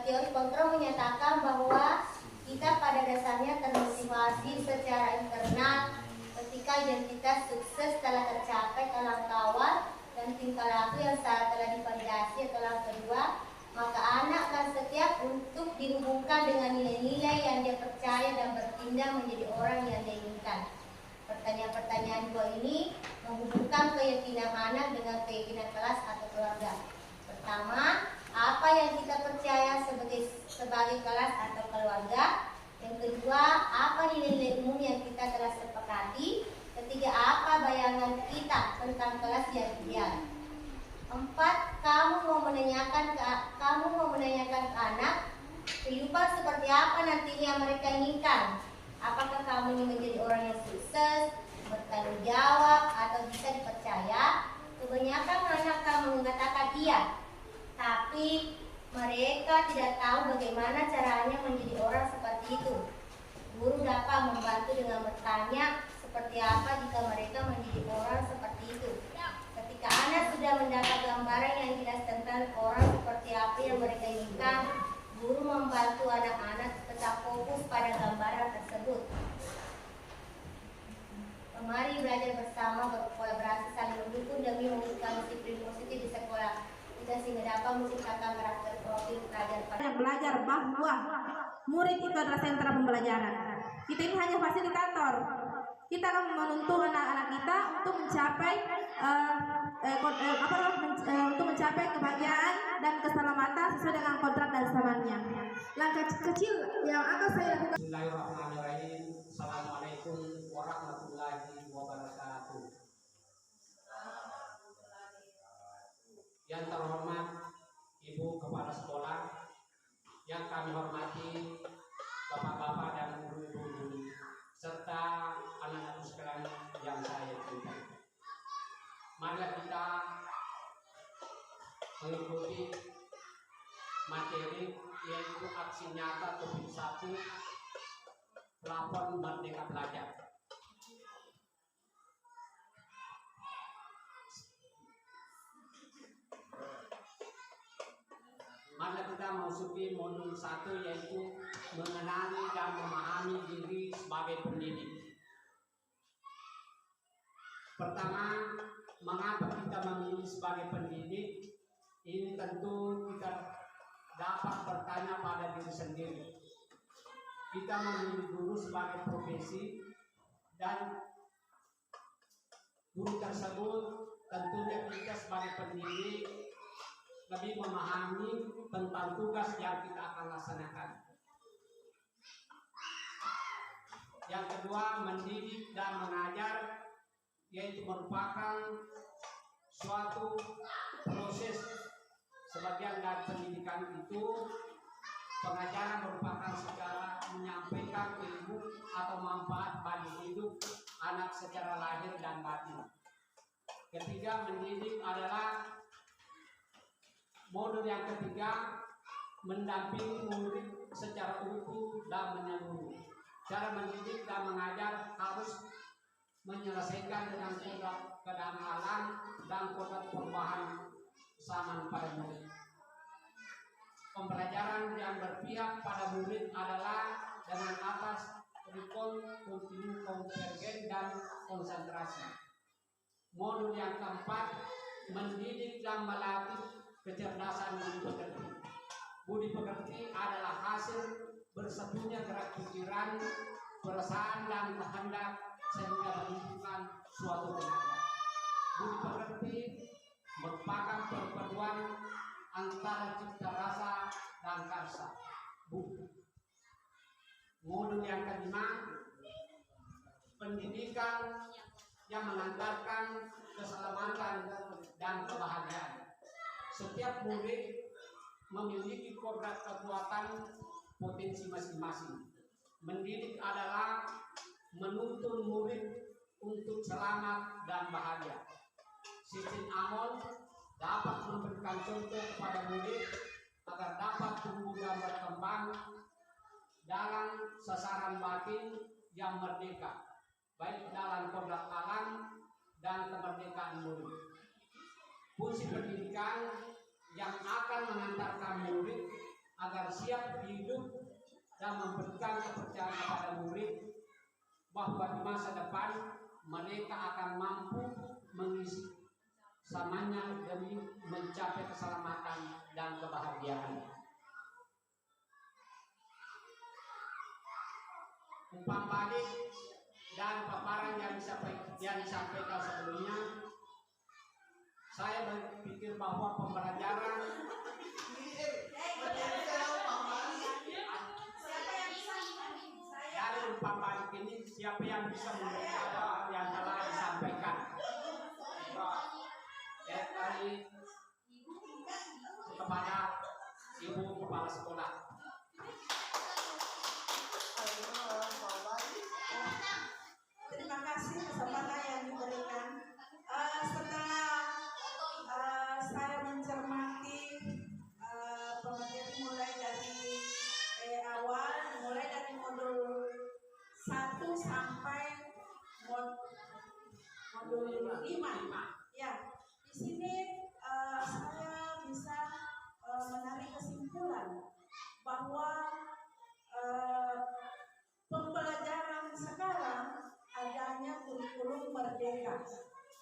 teori kontrol menyatakan bahwa kita pada dasarnya termotivasi secara internal ketika identitas sukses telah tercapai dalam kawal dan tingkah laku yang telah divalidasi telah kedua, maka anak akan setia untuk dihubungkan dengan nilai-nilai yang dia percaya dan bertindak menjadi orang yang dia inginkan. Pertanyaan-pertanyaan dua ini menghubungkan keyakinan anak dengan keyakinan kelas atau keluarga. Pertama, apa yang kita percaya sebagai kelas atau keluarga. Yang kedua, apa nilai-nilai umum yang kita telah sepakati. Ketiga, apa bayangan kita tentang kelas yang ideal. Empat, kamu mau menanyakan ke anak kehidupan seperti apa nantinya mereka inginkan. Apakah kamu ingin menjadi orang yang sukses, bertanggung jawab, atau bisa dipercaya? Kebanyakan anak kamu mengatakan iya, tapi mereka tidak tahu bagaimana caranya menjadi orang seperti itu. Guru dapat membantu dengan bertanya seperti apa jika mereka menjadi orang seperti itu. Ketika anak sudah mendapat gambaran yang jelas tentang orang seperti apa yang mereka inginkan, guru membantu anak-anak tetap fokus pada gambaran tersebut. Mari belajar bersama, berkolaborasi, saling mendukung demi mewujudkan disiplin positif di sekolah. Kita sehingga dapat menciptakan karakter profil pelajar. Belajar bahwa murid itu adalah sentra pembelajaran. Kita ini hanya fasilitator. Kita akan menuntun anak-anak kita untuk mencapai untuk mencapai kebahagiaan dan keselamatan sesuai dengan kontrak dan zamannya. Langkah kecil yang akan saya lakukan. Bismillahirrahmanirrahim. Assalamualaikum warahmatullahi wabarakatuh. Yang terhormat Ibu Kepala Sekolah, yang kami hormati Bapak-bapak dan guru-guru serta anak-anak sekalian yang saya cintai. Mari kita mengikuti materi yaitu aksi nyata topik 1 Plafon Merdeka Belajar. Mari kita memasuki modul 1 yaitu mengenali dan memahami diri sebagai pendidik. Pertama, mengapa kita memilih sebagai pendidik? Ini tentu kita dapat bertanya pada diri sendiri. Kita memilih guru sebagai profesi dan guru tersebut tentunya kita sebagai pendidik lebih memahami tentang tugas yang kita akan laksanakan. Yang kedua, mendidik dan mengajar, yaitu merupakan suatu proses. Sebagian dari pendidikan itu, pengajaran merupakan secara menyampaikan ilmu atau manfaat bagi hidup anak secara lahir dan batin. Ketiga, mendidik adalah modul yang ketiga, mendampingi murid secara utuh dan menyeluruh. Cara mendidik dan mengajar harus menyelesaikan dengan keadaan alam dan kodrat perubahan zaman pada murid. Pembelajaran yang berpihak pada murid adalah dengan atas recall, kontinu, konvergen, dan konsentrasi. Modul yang keempat, mendidik dan melatih kecerdasan budi pekerti. Budi pekerti adalah hasil bersatunya gerak pikiran, perasaan, dan kehendak sehingga menunjukkan suatu tenaga. Budi pekerti merupakan perpaduan antara cipta rasa dan karsa. Modul yang kelima, pendidikan yang mengantarkan keselamatan dan kebahagiaan. Setiap murid memiliki kodrat kekuatan potensi masing-masing. Mendidik adalah menuntun murid untuk selamat dan bahagia. Sistem Amon dapat memberikan contoh kepada murid agar dapat tumbuh dan berkembang dalam sasaran batin yang merdeka, baik dalam kodrat alam dan kemerdekaan murid. Fungsi pendidikan yang akan mengantarkan murid agar siap hidup dan memberikan kepercayaan kepada murid bahwa di masa depan mereka akan mampu mengisi samanya demi mencapai keselamatan dan kebahagiaan. Umpan balik dan paparan yang disampaikan sebelumnya, saya berpikir bahwa pembelajaran dari umpan balik ini, siapa yang bisa menjawab yang telah disampaikan dari kepada Ibu Kepala Sekolah. Terima kasih kesempatan yang diberikan. Setelah saya mencermati pemateri mulai dari awal, mulai dari modul 1 sampai modul 5. Ya, di sini saya bisa menarik kesimpulan bahwa pembelajaran sekarang adanya kurikulum merdeka.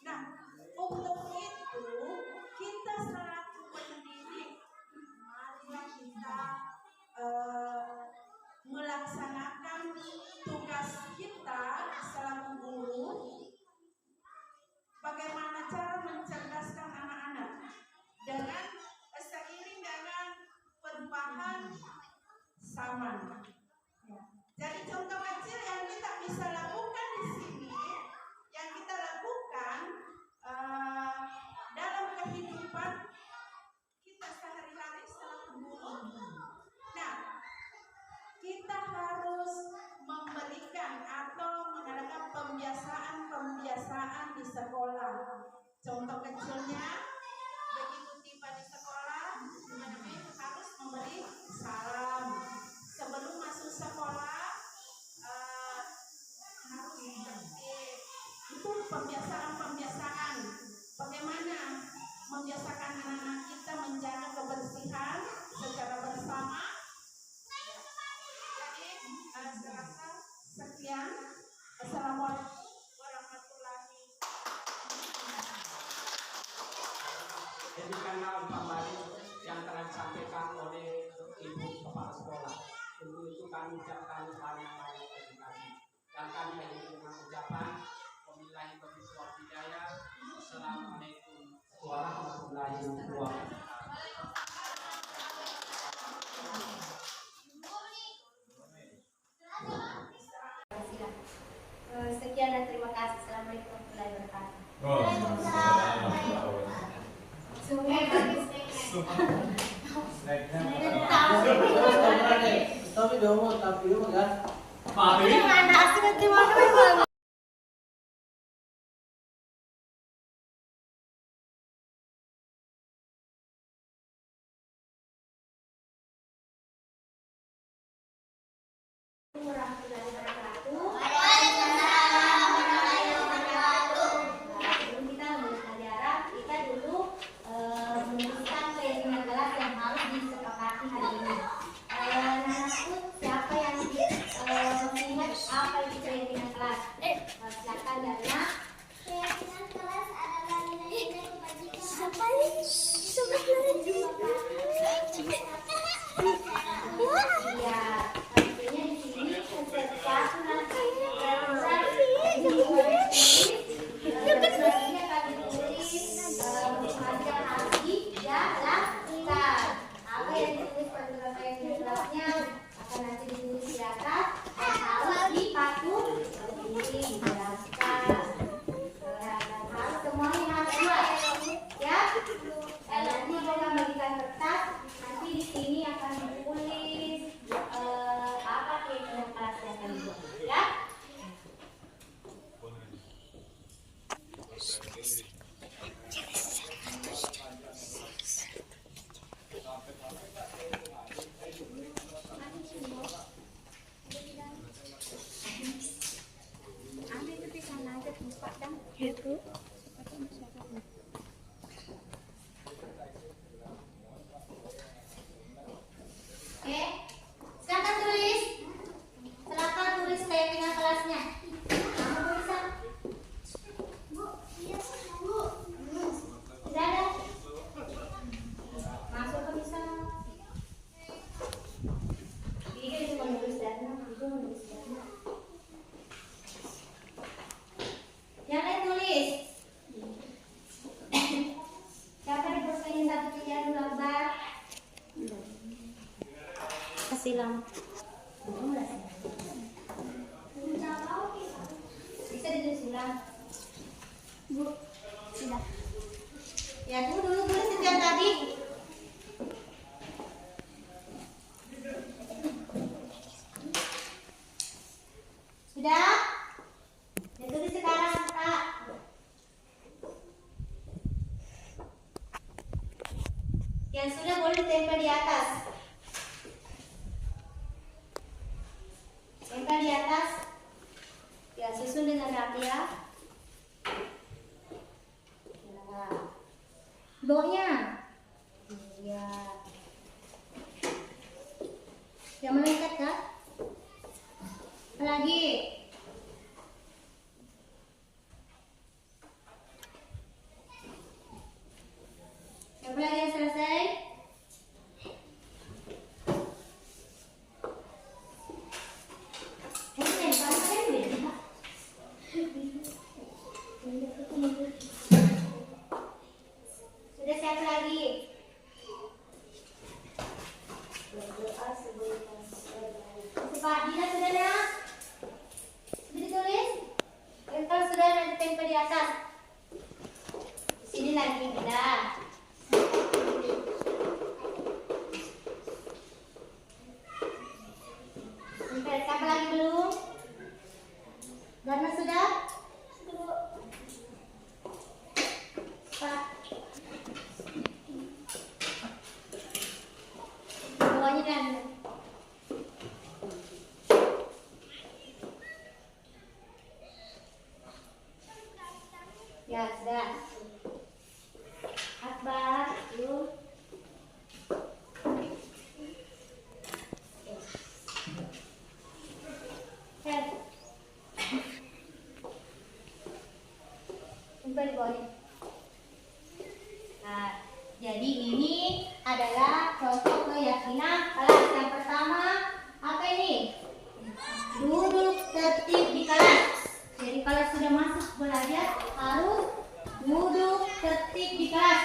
Nah, untuk itu kita selaku pendidik, marilah kita melaksanakan tugas kita selaku guru. Bagaimana cara mencerdaskan anak-anak dengan seiring dengan perubahan zaman. Ya. Jadi contoh kecil yang kita bisa lakukan di sini, yang kita lakukan dalam kehidupan kita sehari-hari selaku guru. Nah, kita harus memberikan atau mengadakan pembiasaan di sekolah. Contoh kecilnya, begitu tiba di sekolah, harus memberi salam. Sebelum masuk sekolah harus tertib. Itu pembiasaan. Bagaimana membiasakan anak-anak kita menjaga kebersihan secara bersama. Jadi saya rasa sekian. Assalamualaikum warahmatullahi wabarakatuh. Demikianlah umpan balik yang telah disampaikan oleh Ibu Kepala Sekolah. Untuk itu kami ucapkan banyak-banyak terima kasih. Dan kami akhiri dengan ucapan wabillahi taufiq wal hidayah. Assalamualaikum Tapi dong, tapi kan. Papi. Mana asli nanti mana? Warahmatullahi wabarakatuh. Waalaikumsalam warahmatullahi wabarakatuh. Sebelum kita mulai pelajaran, kita dulu menuliskan keyakinan kelas yang harus disepakati hari ini. Nanaku, siapa yang ingat apa itu keyakinan kelas? Silakan Dana. Keyakinan kelas adalah nilai-nilai kebajikan. Siapa ini? Iya, tentunya di sini satu nanti apa yang ditulis pada keyakinan kelasnya akan nanti ditulis di atas dan harus dipatuh dijelaskan. Harus semuanya harus buat ya. Dan nanti saya akan bagikan kertas. Nanti di sini akan ditulis apa keyakinan kelas yang akan dibuat ya. Oke, silakan tulis. Silakan tulis keyakinan kelasnya. Kamu bisa? Bu, iya Bu. Tidak ada. Masuk ke bisa. Ini cuma nulis dana, itu nulis dana. Yang lain tulis. Siapa dipercayain satu pilihan gambar? Kasih lampu. Bisa ditulis ulang. Bu, sudah. Ya, tunggu dulu tulis itu yang tadi. Sudah? Ya, tulis sekarang, Kak. Yang sudah boleh ditempel di atas. Tempel di atas. Ya, susun dengan rapi ya. Nah, bawahnya. Ya. Yang melengket kan? Apa lagi? Yang lagi yang selesai? Sudah siapa lagi? Pak Dina sudah ya? Sudah ditulis? Kalau sudah nanti tempel di atas. Di sini lagi Dina. Tempel siapa lagi belum? Dana sudah? Pak. Bawahnya dan ya sudah. Akbar, yuk. Head. Tempel di bawahnya. Nah, jadi ini adalah contoh keyakinan kelas. Yang pertama, apa ini? Duduk tertib di kelas. Jadi kalau sudah masuk belajar harus duduk tertib di kelas.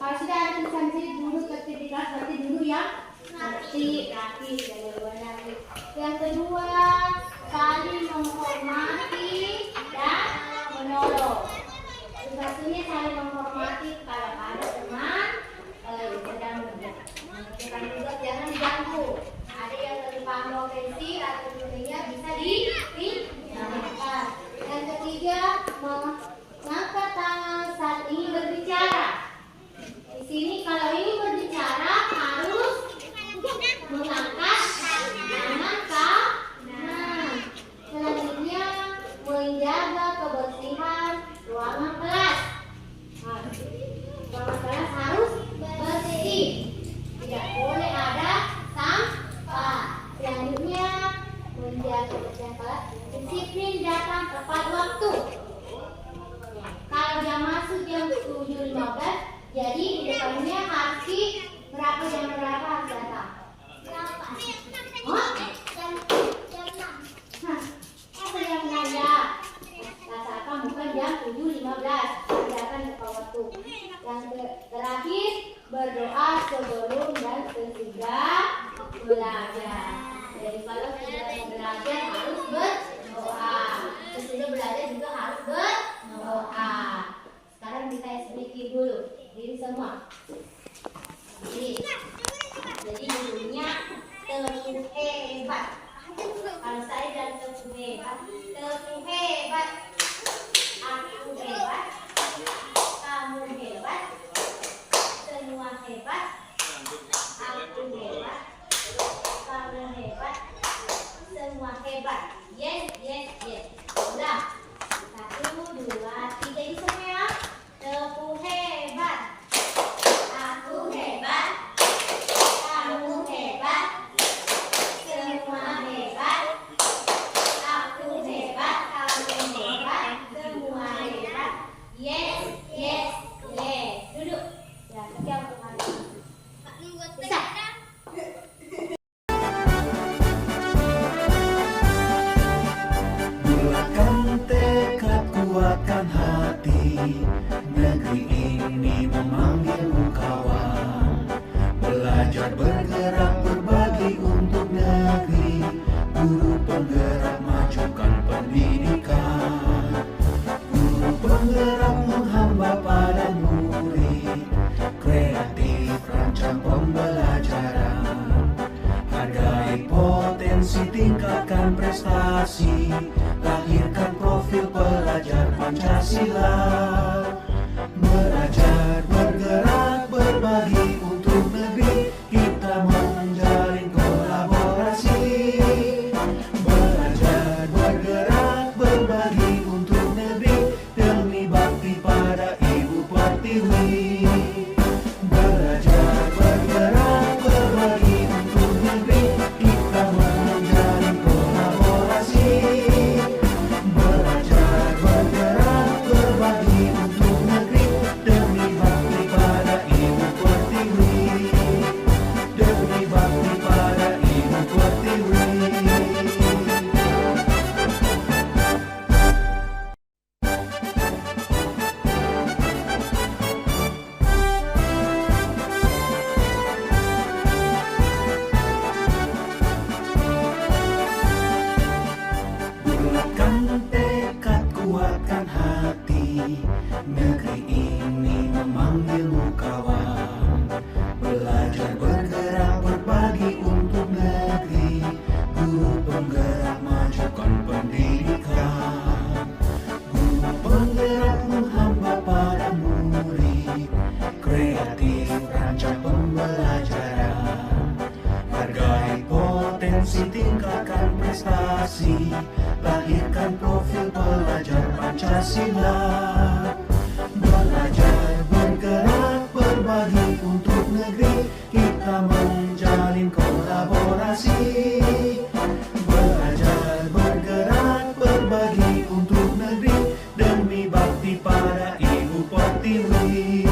Kalau sudah ada tulisan di sini duduk tertib di kelas, berarti duduk yang rapi, tidak benar. Yang kedua, saling menghormati dan menolong. Tugasnya saling menghormati kalau ada teman sedang mengerjakan tugas, jangan diganggu. Ada yang terlibat potensi atau nilainya bisa dinaikkan. Yang ketiga, mengangkat tangan saat ingin berbicara. Di sini kalau ingin berbicara harus mengangkat tangan kanan. Selanjutnya menjaga kebersihan ruangan kelas. Ruangan kelas harus bersih, tidak boleh ada sampah. Selanjutnya menjaga kebersihan kelas, disiplin datang tepat waktu. Kalau jam masuk jam 7.15, jadi di depannya harus berapa jam berapa harus datang? Oh? Apa yang nanya? Katakan bukan jam 7.15, datang tepat waktu. Yang terakhir, berdoa sebelum dan sesudah belajar. Jadi kalau sudah belajar harus berdoa, sesudah belajar juga harus berdoa. Sekarang kita sedikit dulu diri semua. Jadi judulnya Teguh Hebat. Kalau saya dan Teguh Hebat, Teguh Hebat, aku hebat, kamu hebat, semua hebat, aku hebat, kamu hebat, semua hebat. Yes, yes, yes. Udah. 1, 2, 3 ini semua ya. Teguh hebat, aku hebat, kamu hebat, semua hebat, aku hebat, kamu hebat, semua hebat. Yes, yes, yes. Duduk. Ya, sekian untuk hari ini. Bisa. Bulatkan tekad, kuatkan hati. Negeri ini memanggilmu kawan. Belajar bergerak berbagi untuk negeri. Guru penggerak majukan pendidikan. Guru penggerak menghamba pada murid. Kreatif rancang pembelajaran. Hargai potensi, tingkatkan prestasi. Lahirkan profil pelajar Pancasila. Belajar bergerak berbagi untuk negeri. Kita menjalin kolaborasi. Belajar bergerak berbagi untuk negeri. Demi bakti pada Ibu Pertiwi. Belajar bergerak berbagi untuk negeri. Kita menjalin kolaborasi. Belajar bergerak berbagi untuk negeri. Demi bakti pada Ibu Pertiwi. Demi bakti pada Ibu Pertiwi. Bulatkan tekad, kuatkan hati. Negeri ini memanggilmu kawan. Belajar bergerak berbagi untuk negeri. Guru penggerak majukan pendidikan. Guru penggerak menghamba pada murid. Kreatif rancang pembelajaran. Hargai potensi, tingkatkan prestasi. Lahirkan profil pelajar Pancasila. Belajar bergerak berbagi untuk negeri. Kita menjalin kolaborasi. Belajar bergerak berbagi untuk negeri. Demi bakti pada Ibu Pertiwi.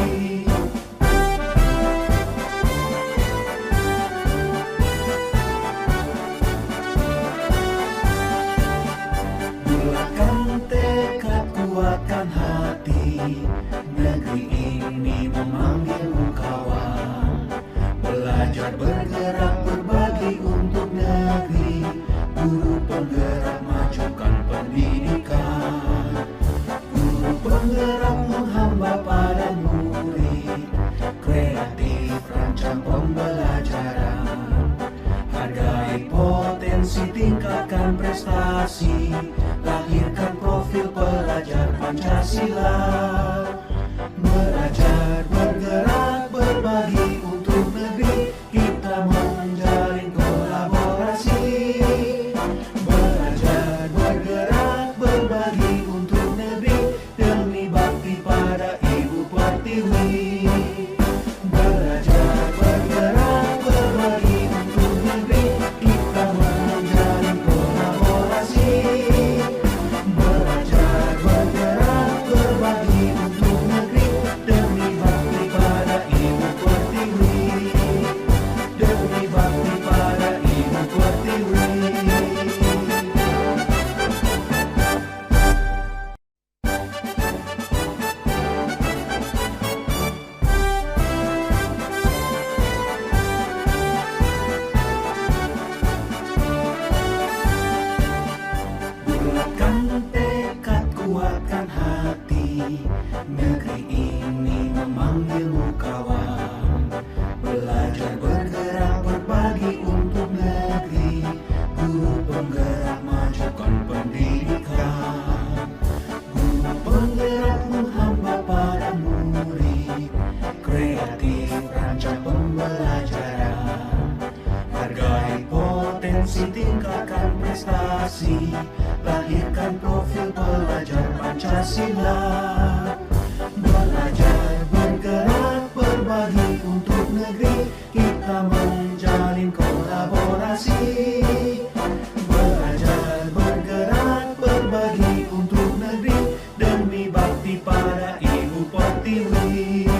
Bulatkan tekad, kuatkan hati. potensi, tingkatkan prestasi, lahirkan profil pelajar Pancasila. Belajar, bergerak, berbagi untuk negeri, kita menjalin kolaborasi. Belajar, bergerak, berbagi untuk negeri, demi bakti pada Ibu Pertiwi. Belajar, bergerak, berbagi untuk negeri, kita menjalin kolaborasi. Belajar, bergerak, berbagi untuk negeri, demi bakti pada Ibu Pertiwi. Demi bakti pada Ibu Pertiwi. Bulatkan tekad, kuatkan hati, negeri ini memanggilmu kawan. Belajar, bergerak, berbagi untuk negeri, guru penggerak, majukan pendidikan. Guru penggerak menghamba pada murid, kreatif rancang pembelajaran. Hargai potensi, tingkatkan prestasi, lahirkan profil pelajar Pancasila. Belajar, bergerak, berbagi untuk negeri, kita menjalin kolaborasi. Belajar, bergerak, berbagi untuk negeri, demi bakti pada Ibu Pertiwi.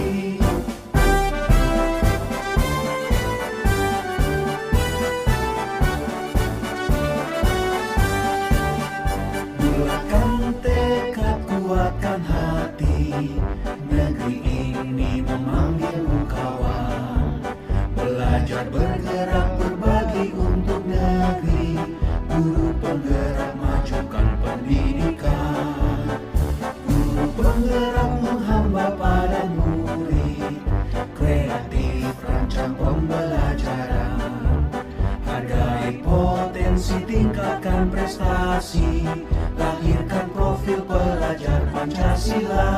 Bulatkan tekad, kuatkan hati, negeri ini memanggilmu kawan. Belajar, bergerak, berbagi untuk negeri, guru penggerak, majukan pendidikan. Guru penggerak menghamba pada murid, kreatif rancang pembelajaran. Hargai potensi, tingkatkan prestasi, lahirkan profil pelajar Pancasila.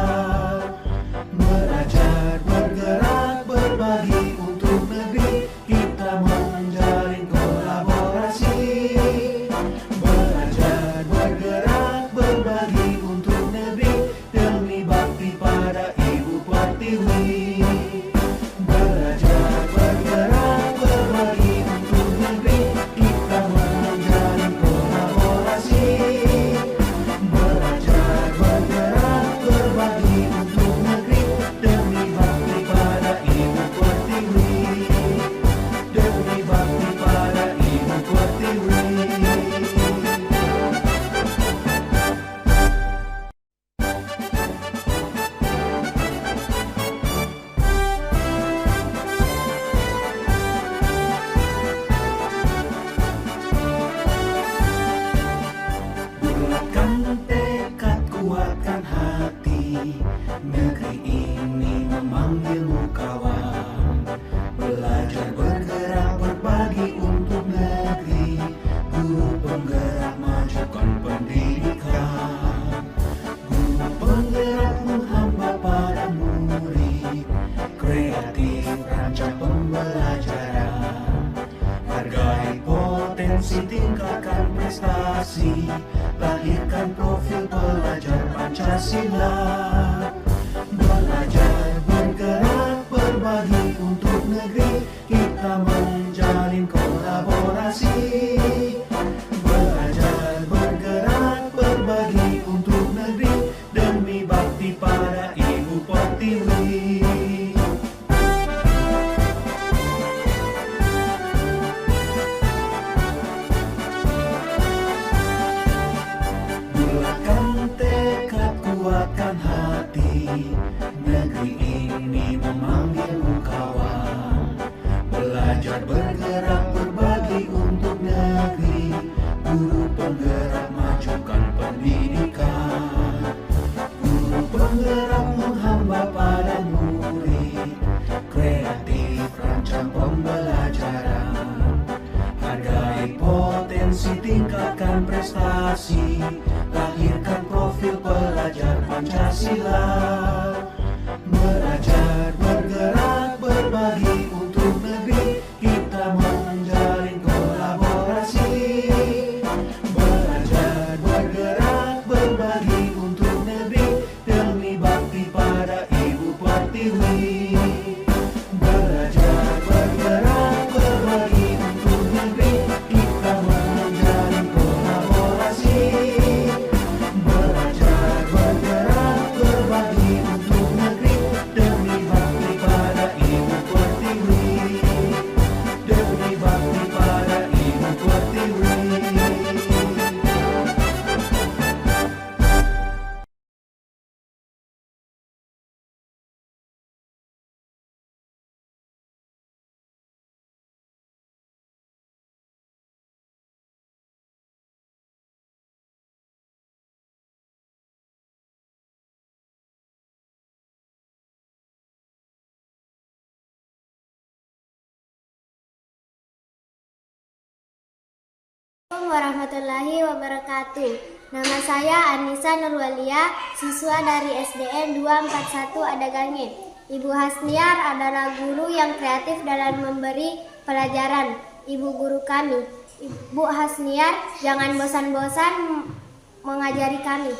Belajar, bergerak, berbagi untuk negeri, kita menjalin kolaborasi. Belajar, bergerak, berbagi untuk negeri, demi bakti pada Ibu Pertiwi. Belajar, bergerak, berbagi untuk negeri, kita menjalin kolaborasi. Belajar, bergerak, berbagi untuk negeri, demi bakti pada Ibu Pertiwi. Demi bakti pada Ibu Pertiwi. Bulatkan tekad, kuatkan hati, negeri ini memanggilmu kawan. Belajar, bergerak, berbagi untuk negeri, guru penggerak, majukan pendidikan. Guru penggerak menghamba pada murid, kreatif rancang pembelajaran. Hargai potensi, tingkatkan prestasi, lahirkan profil pelajar Pancasila. Belajar, bergerak, berbagi untuk negeri, kita menjalin kolaborasi. Belajar, bergerak, berbagi untuk negeri, demi bakti pada Ibu Pertiwi. Bulatkan tekad, kuatkan hati, kompetensi, tingkatkan prestasi, lahirkan profil pelajar Pancasila. Belajar, bergerak, berbagi untuk negeri, kita menjalin kolaborasi. Belajar, bergerak, berbagi untuk negeri, demi bakti pada Ibu Pertiwi. Belajar, bergerak, berbagi untuk negeri, kita menjalin kolaborasi. Belajar, bergerak, berbagi untuk negeri, demi bakti pada Ibu Pertiwi. Demi bakti pada Ibu Pertiwi. Assalamualaikum warahmatullahi wabarakatuh. Nama saya Anissa Nurwalia, siswa dari SDN 241 Adagange. Ibu Hasniar adalah guru yang kreatif dalam memberi pelajaran. Ibu guru kami, Ibu Hasniar, jangan bosan-bosan mengajari kami.